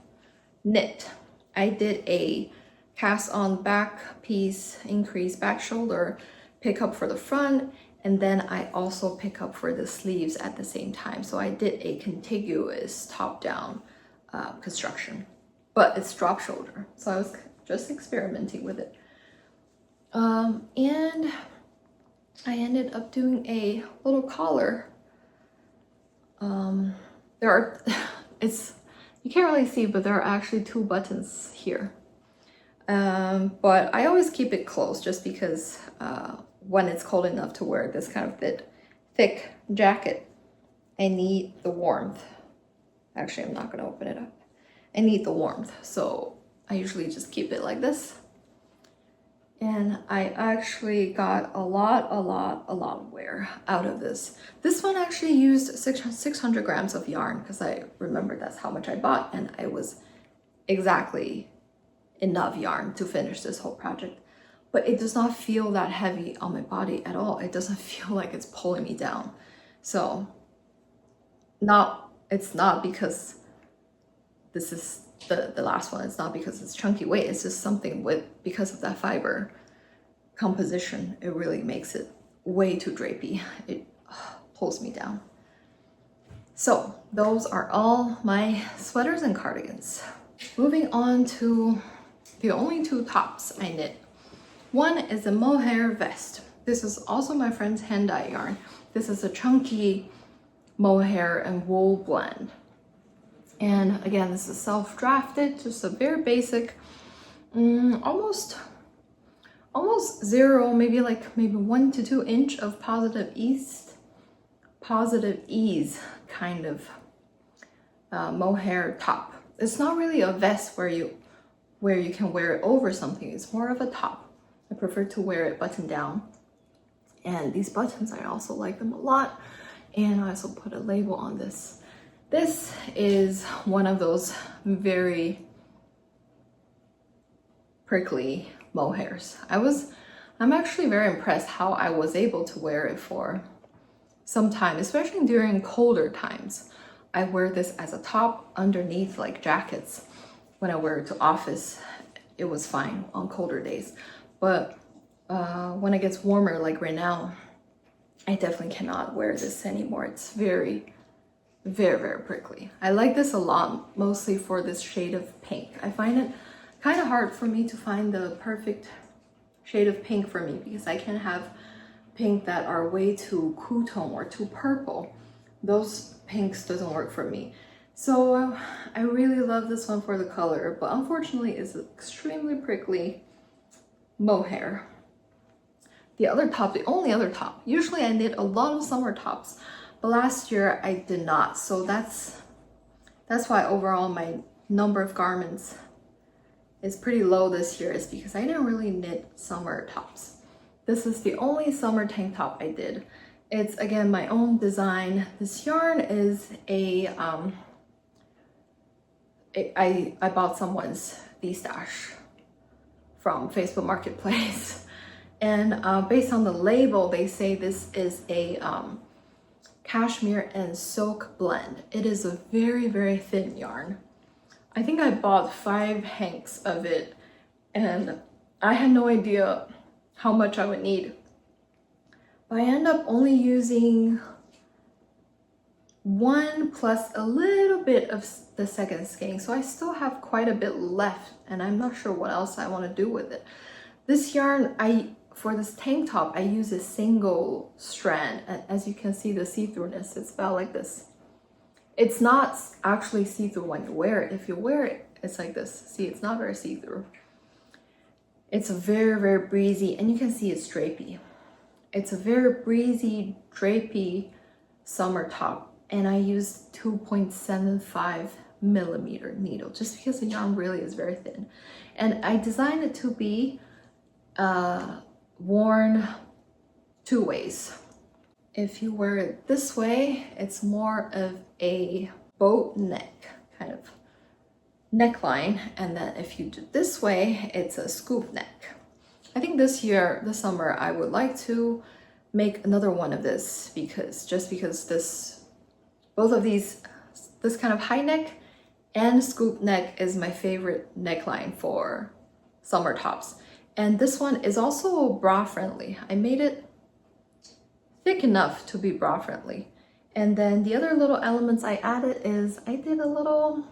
knit. I did a cast on back piece, increase back shoulder, pick up for the front, and then I also pick up for the sleeves at the same time. So I did a contiguous top-down construction, but it's drop shoulder. So I was just experimenting with it. And I ended up doing a little collar. You can't really see, but there are actually 2 buttons here. But I always keep it closed just because when it's cold enough to wear this kind of thick jacket, I need the warmth. Actually, I'm not gonna open it up. I need the warmth, so I usually just keep it like this. And I actually got a lot of wear out of this. This one actually used 600 grams of yarn because I remember that's how much I bought, and I was exactly enough yarn to finish this whole project. But it does not feel that heavy on my body at all. It doesn't feel like it's pulling me down. So it's not because this is the last one. It's not because it's chunky weight. It's just something because of that fiber composition, it really makes it way too drapey. It pulls me down. So those are all my sweaters and cardigans. Moving on to the only 2 tops I knit. One is a Mohair vest. This is also my friend's hand dye yarn. This is a chunky mohair and wool blend. And again, this is self-drafted, just a very basic, almost 0, maybe 1 to 2 inch of positive ease kind of mohair top. It's not really a vest where you can wear it over something. It's more of a top. I prefer to wear it buttoned down. And these buttons, I also like them a lot. And I also put a label on this. This is one of those very prickly mohairs. I'm actually very impressed how I was able to wear it for some time, especially during colder times. I wear this as a top underneath like jackets. When I wear it to office, it was fine on colder days. But when it gets warmer, like right now, I definitely cannot wear this anymore. It's very, very prickly. I like this a lot, mostly for this shade of pink. I find it kind of hard for me to find the perfect shade of pink for me because I can have pink that are way too cool tone or too purple. Those pinks doesn't work for me. So I really love this one for the color, but unfortunately it's extremely prickly mohair. The only other top, usually I knit a lot of summer tops, but last year I did not. So that's why overall my number of garments is pretty low this year, is because I didn't really knit summer tops. This is the only summer tank top I did. It's again my own design. This yarn is I bought someone's V-stash from Facebook Marketplace. And based on the label, they say this is a cashmere and silk blend. It is a very, very thin yarn. I think I bought 5 hanks of it, and I had no idea how much I would need. But I end up only using 1 plus a little bit of the second skein. So I still have quite a bit left, and I'm not sure what else I want to do with it. This yarn, for this tank top, I use a single strand. And as you can see, the see-throughness, it's about like this. It's not actually see-through when you wear it. If you wear it, it's like this. See, it's not very see-through. It's a very, very breezy, and you can see it's drapey. It's a very breezy, drapey summer top, and I used 2.75 millimeter needle just because the yarn really is very thin. And I designed it to be worn 2 ways. If you wear it this way, it's more of a boat neck kind of neckline, and then if you do it this way, it's a scoop neck. I think this summer, I would like to make another one of this because both of these, this kind of high neck and scoop neck is my favorite neckline for summer tops. And this one is also bra friendly. I made it thick enough to be bra friendly. And then the other little elements I added is I did a little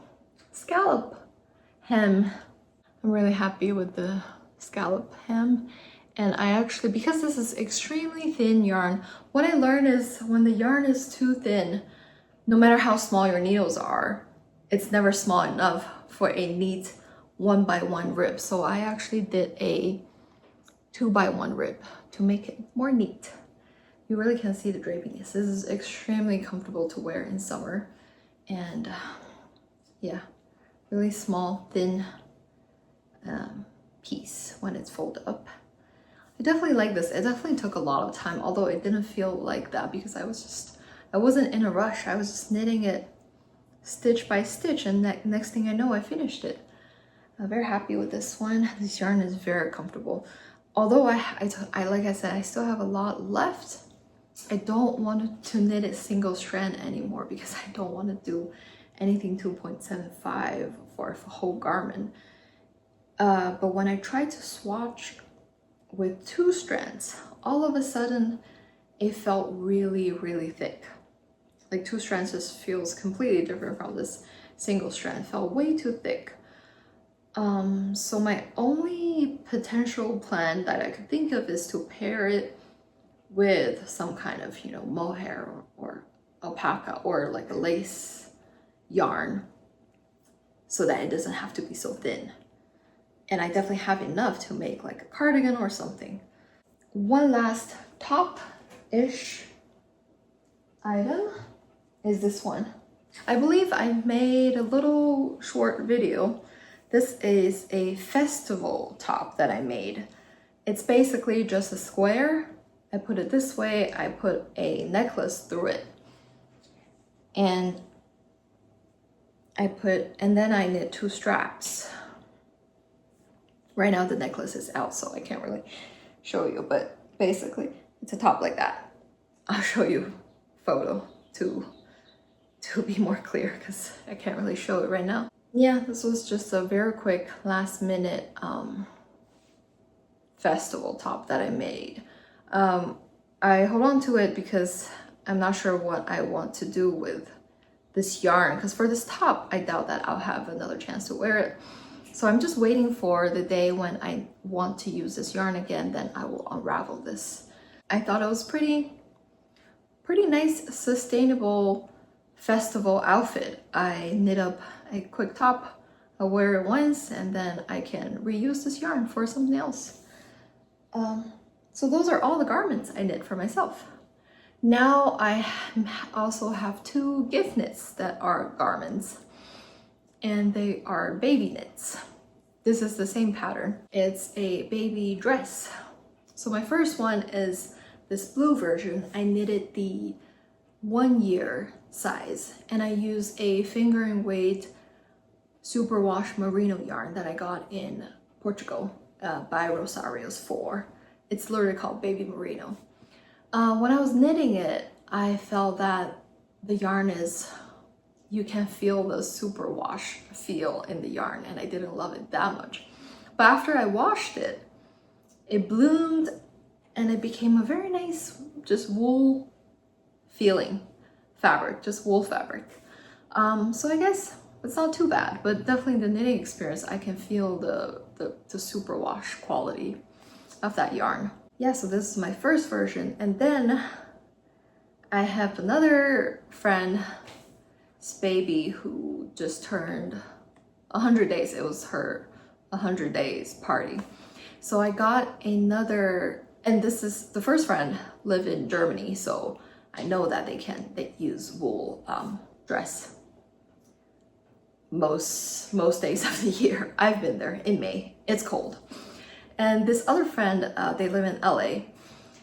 scallop hem. I'm really happy with the scallop hem. And I actually, because this is extremely thin yarn, what I learned is when the yarn is too thin, no matter how small your needles are, it's never small enough for a neat 1x1 rib. So I actually did a 2x1 rib to make it more neat. You really can see the drapiness. This is extremely comfortable to wear in summer. And yeah, really small, thin piece when it's folded up. I definitely like this. It definitely took a lot of time, although it didn't feel like that because I wasn't in a rush. I was just knitting it stitch by stitch, and next thing I know, I finished it. I'm very happy with this one. This yarn is very comfortable. Although I like I said, I still have a lot left. I don't want to knit it single strand anymore because I don't want to do anything 2.75 for a whole garment. But when I tried to swatch with 2 strands, all of a sudden it felt really, really thick. Like 2 strands just feels completely different from this single strand. It felt way too thick. So my only potential plan that I could think of is to pair it with some kind of, you know, mohair or alpaca or like a lace yarn so that it doesn't have to be so thin. And I definitely have enough to make like a cardigan or something. One last top-ish item is this one. I believe I made a little short video. This is a festival top that I made. It's basically just a square. I put it this way, I put a necklace through it. And then I knit 2 straps. Right now the necklace is out, so I can't really show you, but basically it's a top like that. I'll show you a photo to be more clear because I can't really show it right now. Yeah, this was just a very quick last minute festival top that I made. I hold on to it because I'm not sure what I want to do with this yarn, because for this top I doubt that I'll have another chance to wear it. So I'm just waiting for the day when I want to use this yarn again, then I will unravel this. I thought it was pretty nice, sustainable festival outfit. I knit up a quick top, I wear it once, and then I can reuse this yarn for something else. So those are all the garments I knit for myself. Now I also have 2 gift knits that are garments, and they are baby knits. This is the same pattern. It's a baby dress. So my first one is this blue version. I knitted the 1 year size, and I use a finger and weight superwash merino yarn that I got in Portugal by Rosario's 4. It's literally called baby merino. When I was knitting it, I felt that the yarn is, you can feel the superwash feel in the yarn, and I didn't love it that much. But after I washed it, it bloomed and it became a very nice, just wool feeling fabric, just wool fabric. So I guess it's not too bad, but definitely the knitting experience, I can feel the superwash quality of that yarn. Yeah, so this is my first version. And then I have another friend's baby who just turned 100 days. It was her 100 days party. So I got another, and this is the first friend live in Germany, so I know that they use wool dress most days of the year. I've been there in May. It's cold. And this other friend, they live in LA.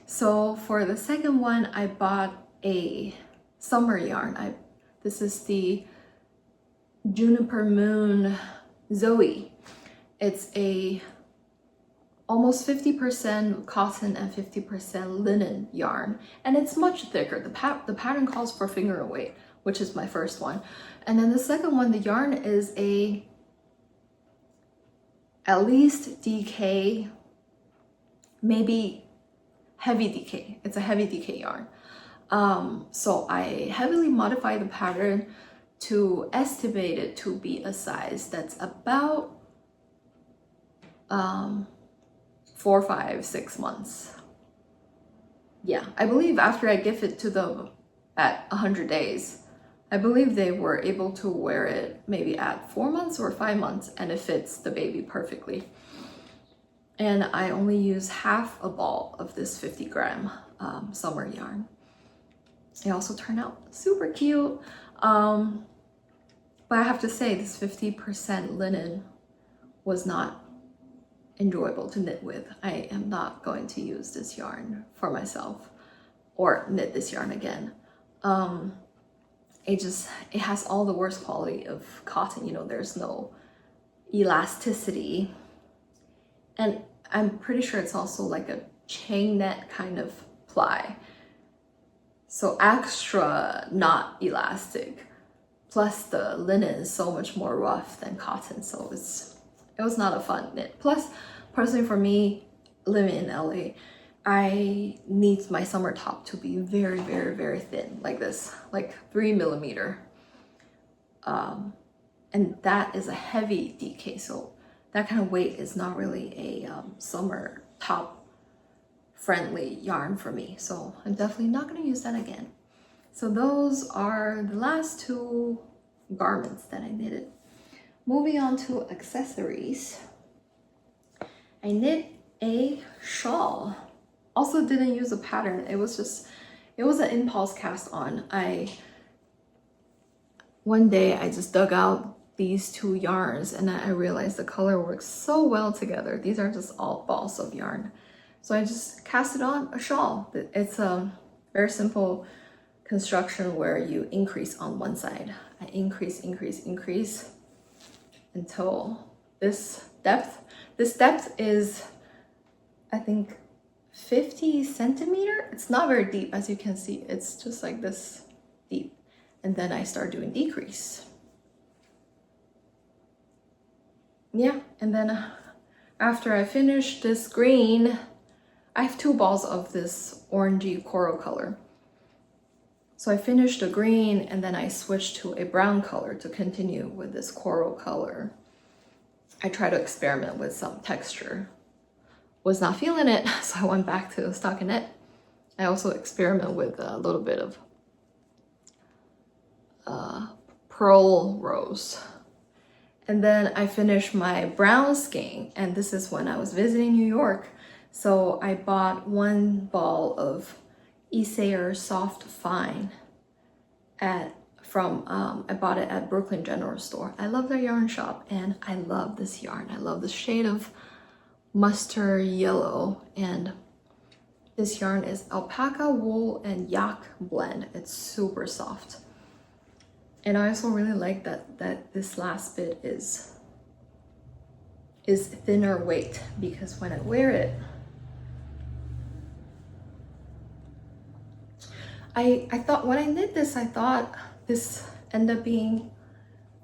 So for the second one, I bought a summer yarn. This is the Juniper Moon Zoe. It's a almost 50% cotton and 50% linen yarn, and it's much thicker. The pattern calls for finger and weight, which is my first one. And then the second one, the yarn is at least DK, maybe heavy DK. It's a heavy DK yarn. So I heavily modified the pattern to estimate it to be a size that's about 4, 5, 6 months. Yeah, I believe after I give it to them at 100 days, I believe they were able to wear it maybe at 4 months or 5 months, and it fits the baby perfectly. And I only use half a ball of this 50-gram summer yarn. It also turned out super cute. But I have to say, this 50% linen was not enjoyable to knit with. I am not going to use this yarn for myself or knit this yarn again. It has all the worst quality of cotton. You know, there's no elasticity. And I'm pretty sure it's also like a chain net kind of ply. So extra not elastic. Plus the linen is so much more rough than cotton. So it was not a fun knit. Plus, personally for me, living in LA, I need my summer top to be very, very, very thin, like this, like 3 millimeter. And that is a heavy DK, so that kind of weight is not really a summer top friendly yarn for me. So I'm definitely not going to use that again. So those are the last 2 garments that I knitted. Moving on to accessories. I knit a shawl. Also didn't use a pattern. It was an impulse cast on. One day I just dug out these 2 yarns and I realized the color works so well together. These are just all balls of yarn. So I just casted on a shawl. It's a very simple construction where you increase on one side. I increase until this depth. This depth is, I think, 50 centimeter. It's not very deep, as you can see. It's just like this deep. And then I start doing decrease. Yeah, and then after I finish this green, I have 2 balls of this orangey coral color. So I finished the green and then I switched to a brown color to continue with this coral color. I tried to experiment with some texture. Was not feeling it, so I went back to stockinette. I also experiment with a little bit of pearl rose. And then I finished my brown skein, and this is when I was visiting New York. So I bought 1 ball of Isair Soft Fine I bought it at Brooklyn General Store. I love their yarn shop and I love this yarn. I love the shade of mustard yellow, and this yarn is alpaca, wool, and yak blend. It's super soft. And I also really like that this last bit is thinner weight, because when I wear it, I thought when I knit this, I thought this ended up being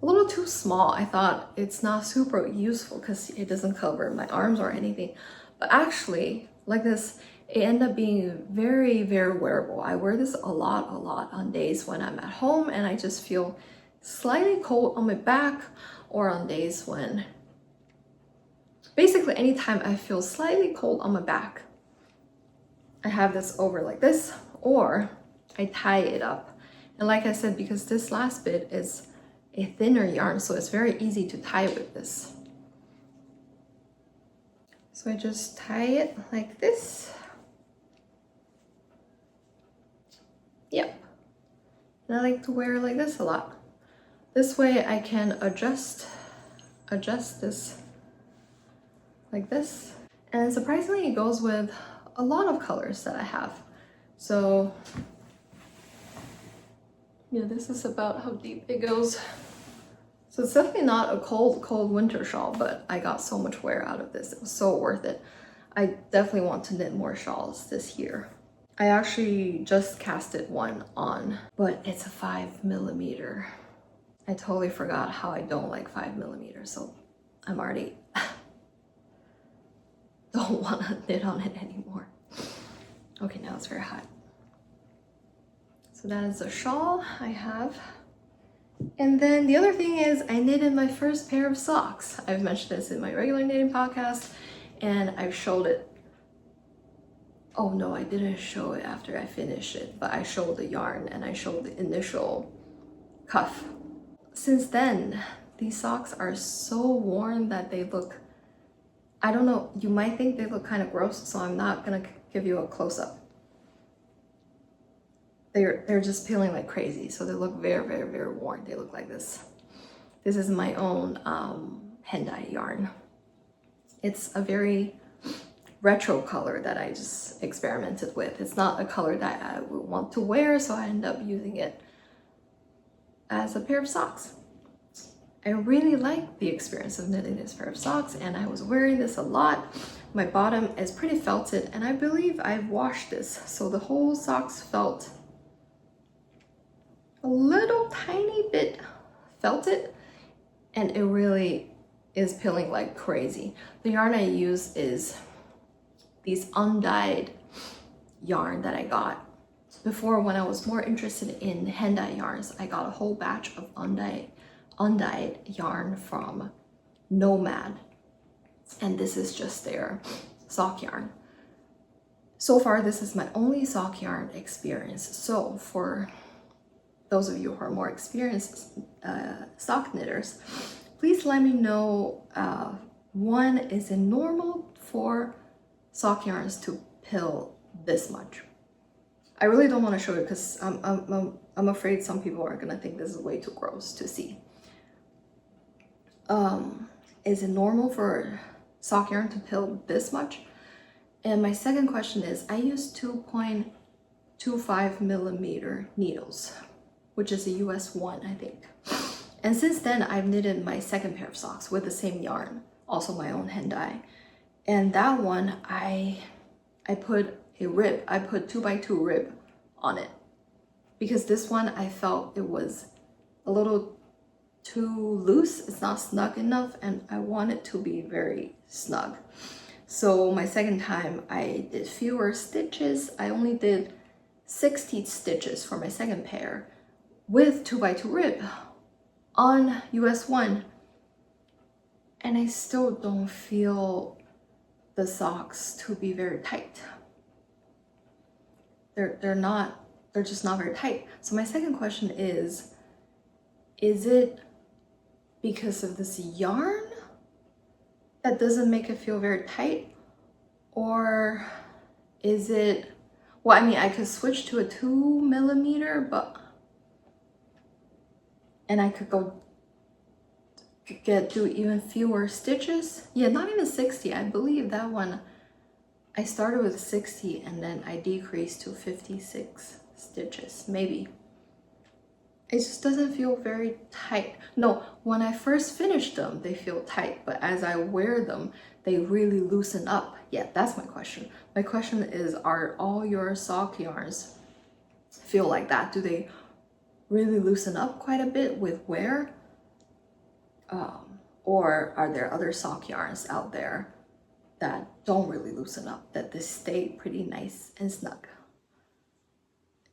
a little too small. I thought it's not super useful because it doesn't cover my arms or anything. But actually, like this, it ended up being very, very wearable. I wear this a lot on days when I'm at home and I just feel slightly cold on my back, or on days when, basically anytime I feel slightly cold on my back, I have this over like this, or I tie it up. And like I said, because this last bit is a thinner yarn, so it's very easy to tie with this. So I just tie it like this. Yep. And I like to wear it like this a lot. This way I can adjust this like this. And surprisingly, it goes with a lot of colors that I have. So yeah, this is about how deep it goes. So it's definitely not a cold winter shawl, but I got so much wear out of this. It was so worth it. I definitely want to knit more shawls this year. I actually just casted one on, but it's a 5mm. I totally forgot how I don't like 5mm, so I'm already don't want to knit on it anymore. Okay, now it's very hot. So that is a shawl I have. And then the other thing is I knitted my first pair of socks. I've mentioned this in my regular knitting podcast, and I showed it. Oh no, I didn't show it after I finished it, but I showed the yarn and I showed the initial cuff. Since then, these socks are so worn that they look, I don't know, you might think they look kind of gross, so I'm not gonna give you a close-up. They're just peeling like crazy, so they look very, very, very worn. They look like this. This is my own Handmade yarn. It's a very retro color that I just experimented with. It's not a color that I would want to wear, so I end up using it as a pair of socks. I really like the experience of knitting this pair of socks, and I was wearing this a lot. My bottom is pretty felted, and I believe I've washed this, so the whole socks felt a little tiny bit felted, and it really is peeling like crazy. The yarn I use is these undyed yarn that I got. Before, when I was more interested in hand-dyed yarns, I got a whole batch of undyed yarn from Nomad, and this is just their sock yarn. So far, this is my only sock yarn experience. So for those of you who are more experienced sock knitters, please let me know, one, is it normal for sock yarns to pill this much? I really don't want to show it because I'm afraid some people are gonna think this is way too gross to see. Is it normal for sock yarn to pill this much? And my second question is, I use 2.25 millimeter needles, which is a US 1, I think. And since then, I've knitted my second pair of socks with the same yarn, also my own hand dye. And that one, I put a rib, I put 2x2 rib on it. Because this one, I felt it was a little too loose, it's not snug enough, and I want it to be very snug. So my second time, I did fewer stitches. I only did 60 stitches for my second pair with 2x2 rib on US 1, and I still don't feel the socks to be very tight. They're just not very tight. So my second question is it because of this yarn that doesn't make it feel very tight, or is it, well, I mean, I could switch to a 2 millimeter, but and I could do even fewer stitches. Yeah, not even 60. I believe that one, I started with 60 and then I decreased to 56 stitches, maybe. It just doesn't feel very tight. No, when I first finish them, they feel tight, but as I wear them, they really loosen up. Yeah, that's my question. My question is, are all your sock yarns feel like that? Do they really loosen up quite a bit with wear? Or are there other sock yarns out there that don't really loosen up, that they stay pretty nice and snug?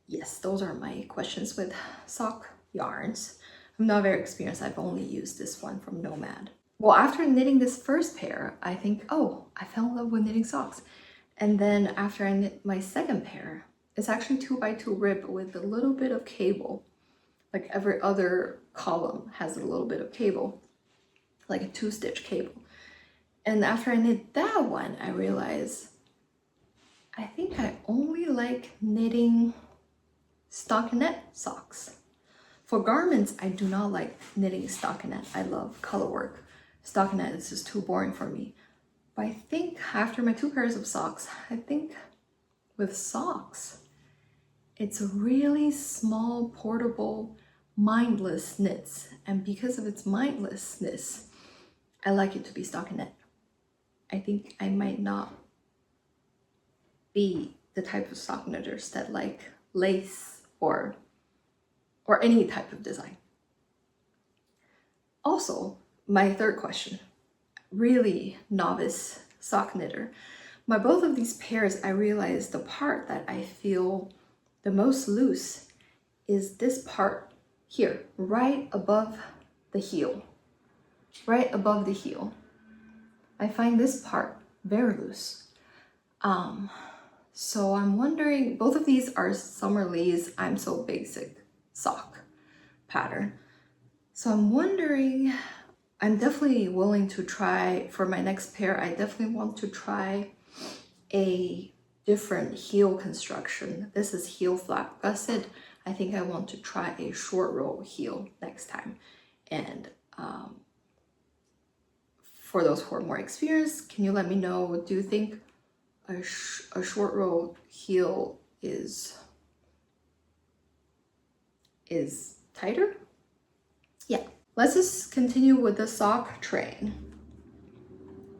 Yes, those are my questions with sock yarns. I'm not very experienced. I've only used this one from Nomad. Well, after knitting this first pair, I think, oh, I fell in love with knitting socks. And then after I knit my second pair, it's actually 2x2 rib with a little bit of cable. Like every other column has a little bit of cable, like a 2-stitch cable. And after I knit that one, I realized I think I only like knitting stockinette socks. For garments, I do not like knitting stockinette. I love colorwork. Stockinette is just too boring for me. But I think after my 2 pairs of socks, I think with socks, it's a really small, portable, mindless knits. And because of its mindlessness, I like it to be stockinette. I think I might not be the type of sock knitters that like lace or any type of design. Also, my third question, really novice sock knitter. Both of these pairs, I realized the part that I feel the most loose is this part here, right above the heel. Right above the heel. I find this part very loose. So I'm wondering, both of these are Summer Lee's I'm So Basic sock pattern. So I'm wondering, I'm definitely willing to try, for my next pair, I definitely want to try a different heel construction. This is heel flap gusset. I think I want to try a short row heel next time. And for those who are more experienced, can you let me know, do you think a short row heel is tighter? Yeah. Let's just continue with the sock train.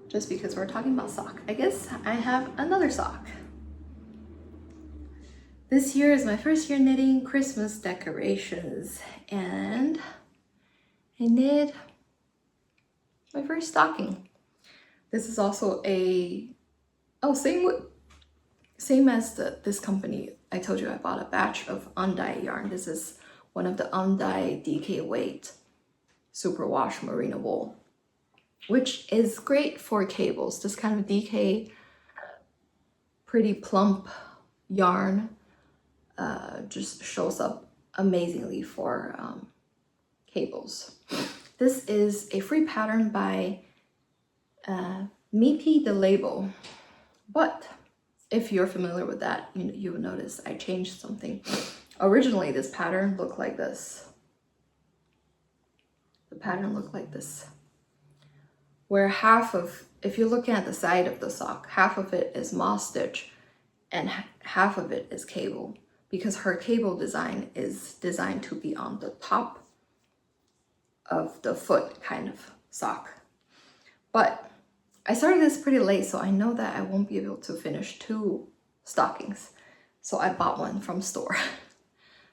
Just because we're talking about sock. I guess I have another sock. This year is my first year knitting Christmas decorations, and I knit my first stocking. This is also a, same as this company. I told you I bought a batch of undyed yarn. This is one of the undyed DK weight superwash merino wool, which is great for cables. This kind of DK pretty plump yarn just shows up amazingly for cables. This is a free pattern by Meepy the Label, but if you're familiar with that, you would notice I changed something. Originally, this pattern looked like this. The pattern looked like this, where half of, if you're looking at the side of the sock, half of it is moss stitch and half of it is cable, because her cable design is designed to be on the top of the foot kind of sock. But I started this pretty late, so I know that I won't be able to finish 2 stockings. So I bought one from store.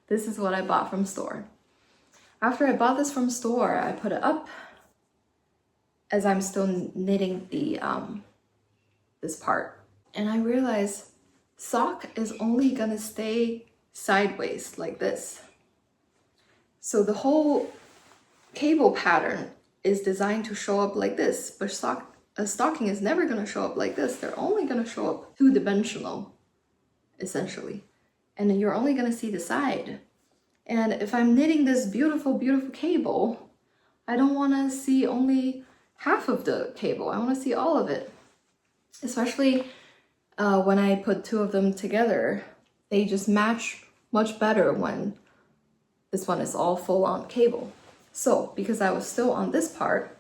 This is what I bought from store. After I bought this from store, I put it up as I'm still knitting the this part. And I realized sock is only gonna stay sideways like this. So the whole cable pattern is designed to show up like this, but a stocking is never going to show up like this. They're only going to show up 2-dimensional, essentially, and you're only going to see the side. And if I'm knitting this beautiful, beautiful cable, I don't want to see only half of the cable. I want to see all of it, especially when I put 2 of them together. They just match much better when this one is all full-on cable. So, because I was still on this part,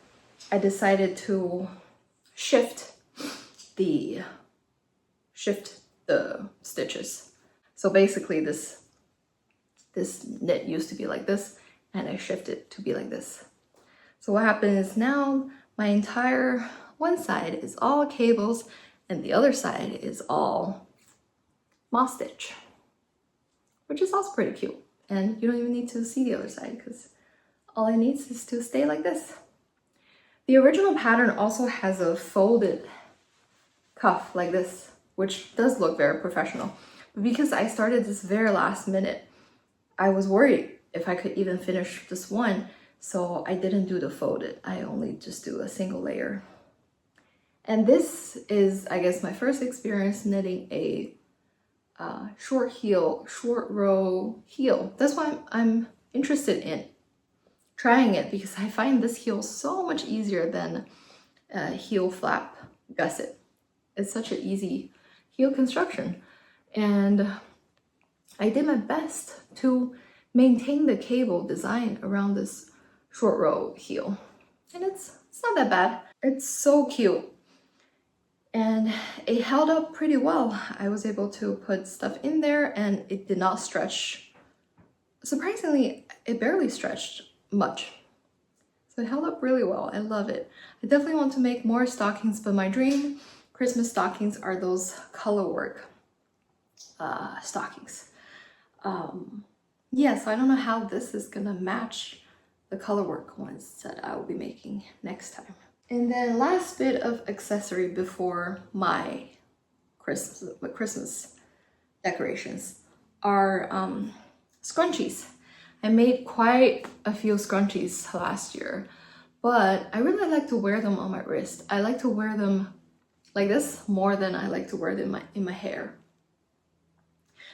I decided to shift the stitches. So basically this knit used to be like this, and I shifted it to be like this. So what happened is now my entire one side is all cables and the other side is all moss stitch, which is also pretty cute. And you don't even need to see the other side because all it needs is to stay like this. The original pattern also has a folded cuff like this, which does look very professional. But because I started this very last minute, I was worried if I could even finish this one, so I didn't do the folded. I only just do a single layer. And this is, I guess, my first experience knitting a short row heel. That's why I'm interested in trying it, because I find this heel so much easier than heel flap gusset. It's such an easy heel construction. And I did my best to maintain the cable design around this short row heel. And it's not that bad. It's so cute. And it held up pretty well. I was able to put stuff in there and it did not stretch. Surprisingly, it barely stretched much. So it held up really well. I love it. I definitely want to make more stockings, but my dream Christmas stockings are those colorwork stockings. Yeah, so I don't know how this is gonna match the colorwork ones that I will be making next time. And then last bit of accessory before my Christmas decorations are scrunchies. I made quite a few scrunchies last year, but I really like to wear them on my wrist. I like to wear them like this more than I like to wear it in my hair.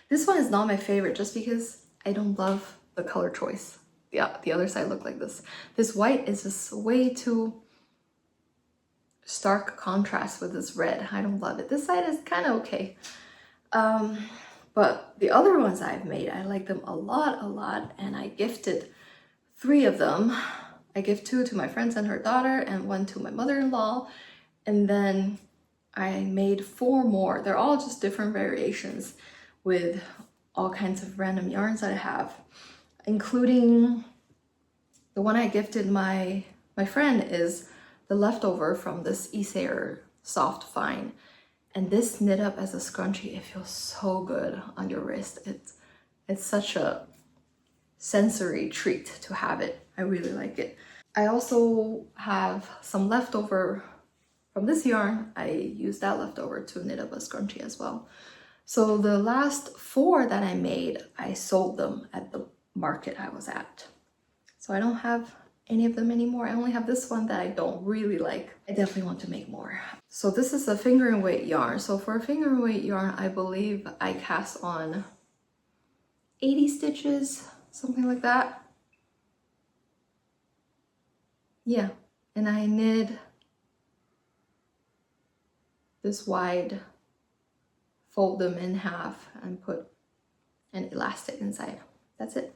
This one is not my favorite just because I don't love the color choice. Yeah, the other side look like this. This white is just way too stark contrast with this red. I don't love it. This side is kind of okay. But the other ones I've made, I like them a lot, and I gifted 3 of them. I gifted 2 to my friends and her daughter, and 1 to my mother-in-law, and then I made 4 more. They're all just different variations with all kinds of random yarns that I have, including the one I gifted my friend is the leftover from this Isair soft fine. And this knit up as a scrunchie, it feels so good on your wrist. It's such a sensory treat to have it. I really like it. I also have some leftover from this yarn. I used that leftover to knit up a scrunchie as well. So the last 4 that I made, I sold them at the market I was at. So I don't have any of them anymore. I only have this one that I don't really like. I definitely want to make more. So this is a finger and weight yarn. So for a finger and weight yarn, I believe I cast on 80 stitches, something like that. Yeah, and I knit this wide, fold them in half and put an elastic inside. That's it.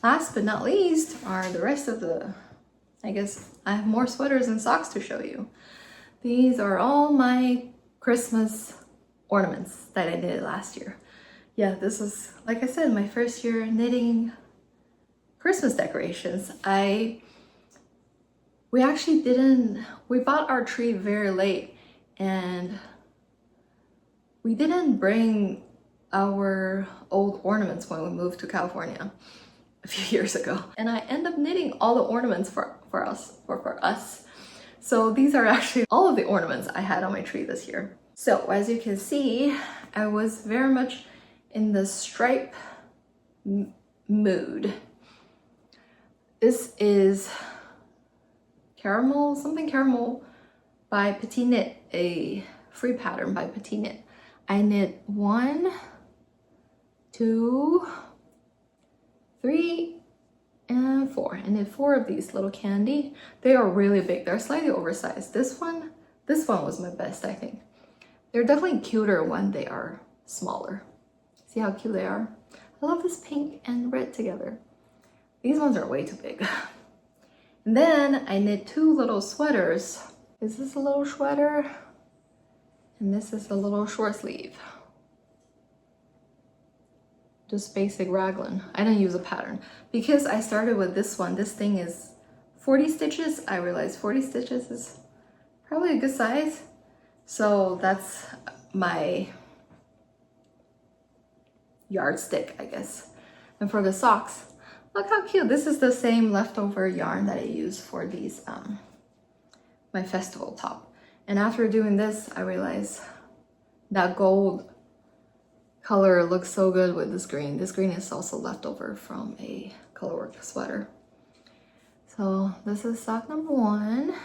Last but not least are the rest of the, I guess I have more sweaters and socks to show you. These are all my Christmas ornaments that I knitted last year. Yeah, this is, like I said, my first year knitting Christmas decorations. We bought our tree very late, and we didn't bring our old ornaments when we moved to California a few years ago. And I end up knitting all the ornaments for us. So these are actually all of the ornaments I had on my tree this year. So as you can see, I was very much in the stripe mood. This is something caramel by PetiteKnit, a free pattern by PetiteKnit. I knit 1, 2, 3, and 4. I knit 4 of these little candy. They are really big. They're slightly oversized. This one was my best, I think. They're definitely cuter when they are smaller. See how cute they are? I love this pink and red together. These ones are way too big. And then I knit 2 little sweaters. This is a little sweater, and this is a little short sleeve. Just basic raglan. I didn't use a pattern because I started with this one. This thing is 40 stitches. I realized 40 stitches is probably a good size. So that's my yardstick, I guess. And for the socks, look how cute. This is the same leftover yarn that I use for these, my festival top. And after doing this, I realized that gold color looks so good with this green. This green is also leftover from a colorwork sweater. So this is sock number 1.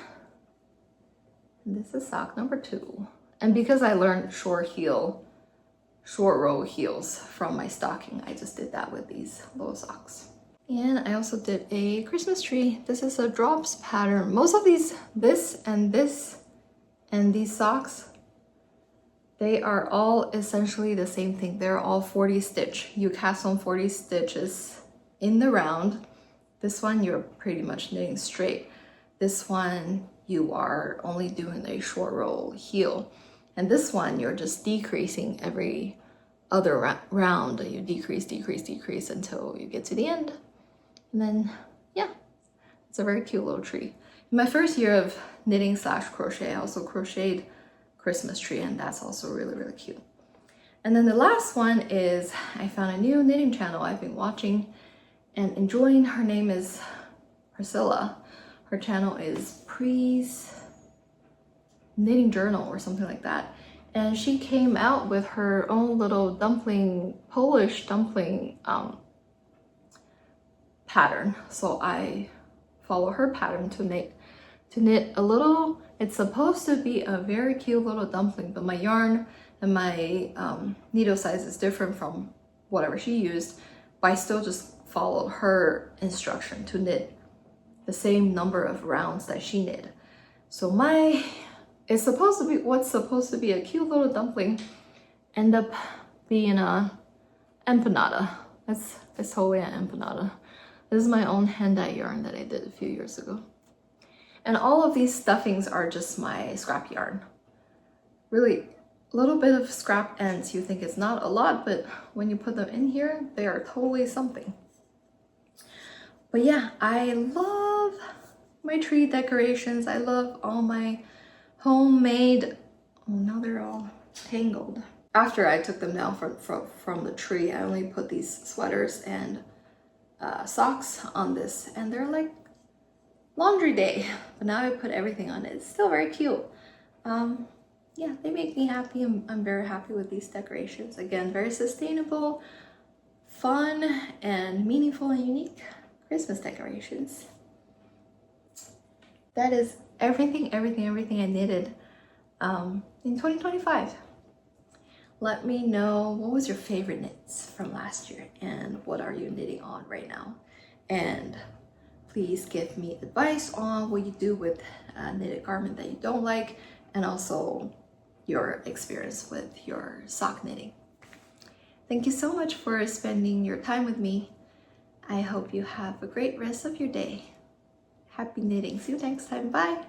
And this is sock number 2. And because I learned short row heels from my stocking, I just did that with these little socks. And I also did a Christmas tree. This is a drops pattern. Most of these, this and these socks, they are all essentially the same thing. They're all 40 stitch. You cast on 40 stitches in the round. This one, you're pretty much knitting straight. This one, you are only doing a short row heel. And this one, you're just decreasing every other round. You decrease until you get to the end. And then, yeah, it's a very cute little tree. In my first year of knitting / crochet, I also crocheted Christmas tree, and that's also really, really cute. And then the last one is, I found a new knitting channel I've been watching and enjoying. Her name is Priscilla. Her channel is Pre's Knitting Journal or something like that. And she came out with her own little dumpling, Polish dumpling pattern. So I follow her pattern to make to knit a little. It's supposed to be a very cute little dumpling, but my yarn and my needle size is different from whatever she used, but I still just followed her instruction to knit the same number of rounds that she knit. So it's supposed to be, what's supposed to be a cute little dumpling end up being a empanada. It's totally an empanada. This is my own hand-dyed yarn that I did a few years ago. And all of these stuffings are just my scrap yarn. Really, a little bit of scrap ends, you think it's not a lot, but when you put them in here, they are totally something. But yeah, I love my tree decorations. I love all my homemade, oh, now they're all tangled. After I took them down from the tree, I only put these sweaters and socks on this, and they're like laundry day. But now I put everything on it. It's still very cute. Yeah, they make me happy. I'm very happy with these decorations. Again, very sustainable, fun, and meaningful and unique Christmas decorations. That is everything I knitted in 2025. Let me know, what was your favorite knits from last year and what are you knitting on right now? And please give me advice on what you do with a knitted garment that you don't like, and also your experience with your sock knitting. Thank you so much for spending your time with me. I hope you have a great rest of your day. Happy knitting. See you next time. Bye.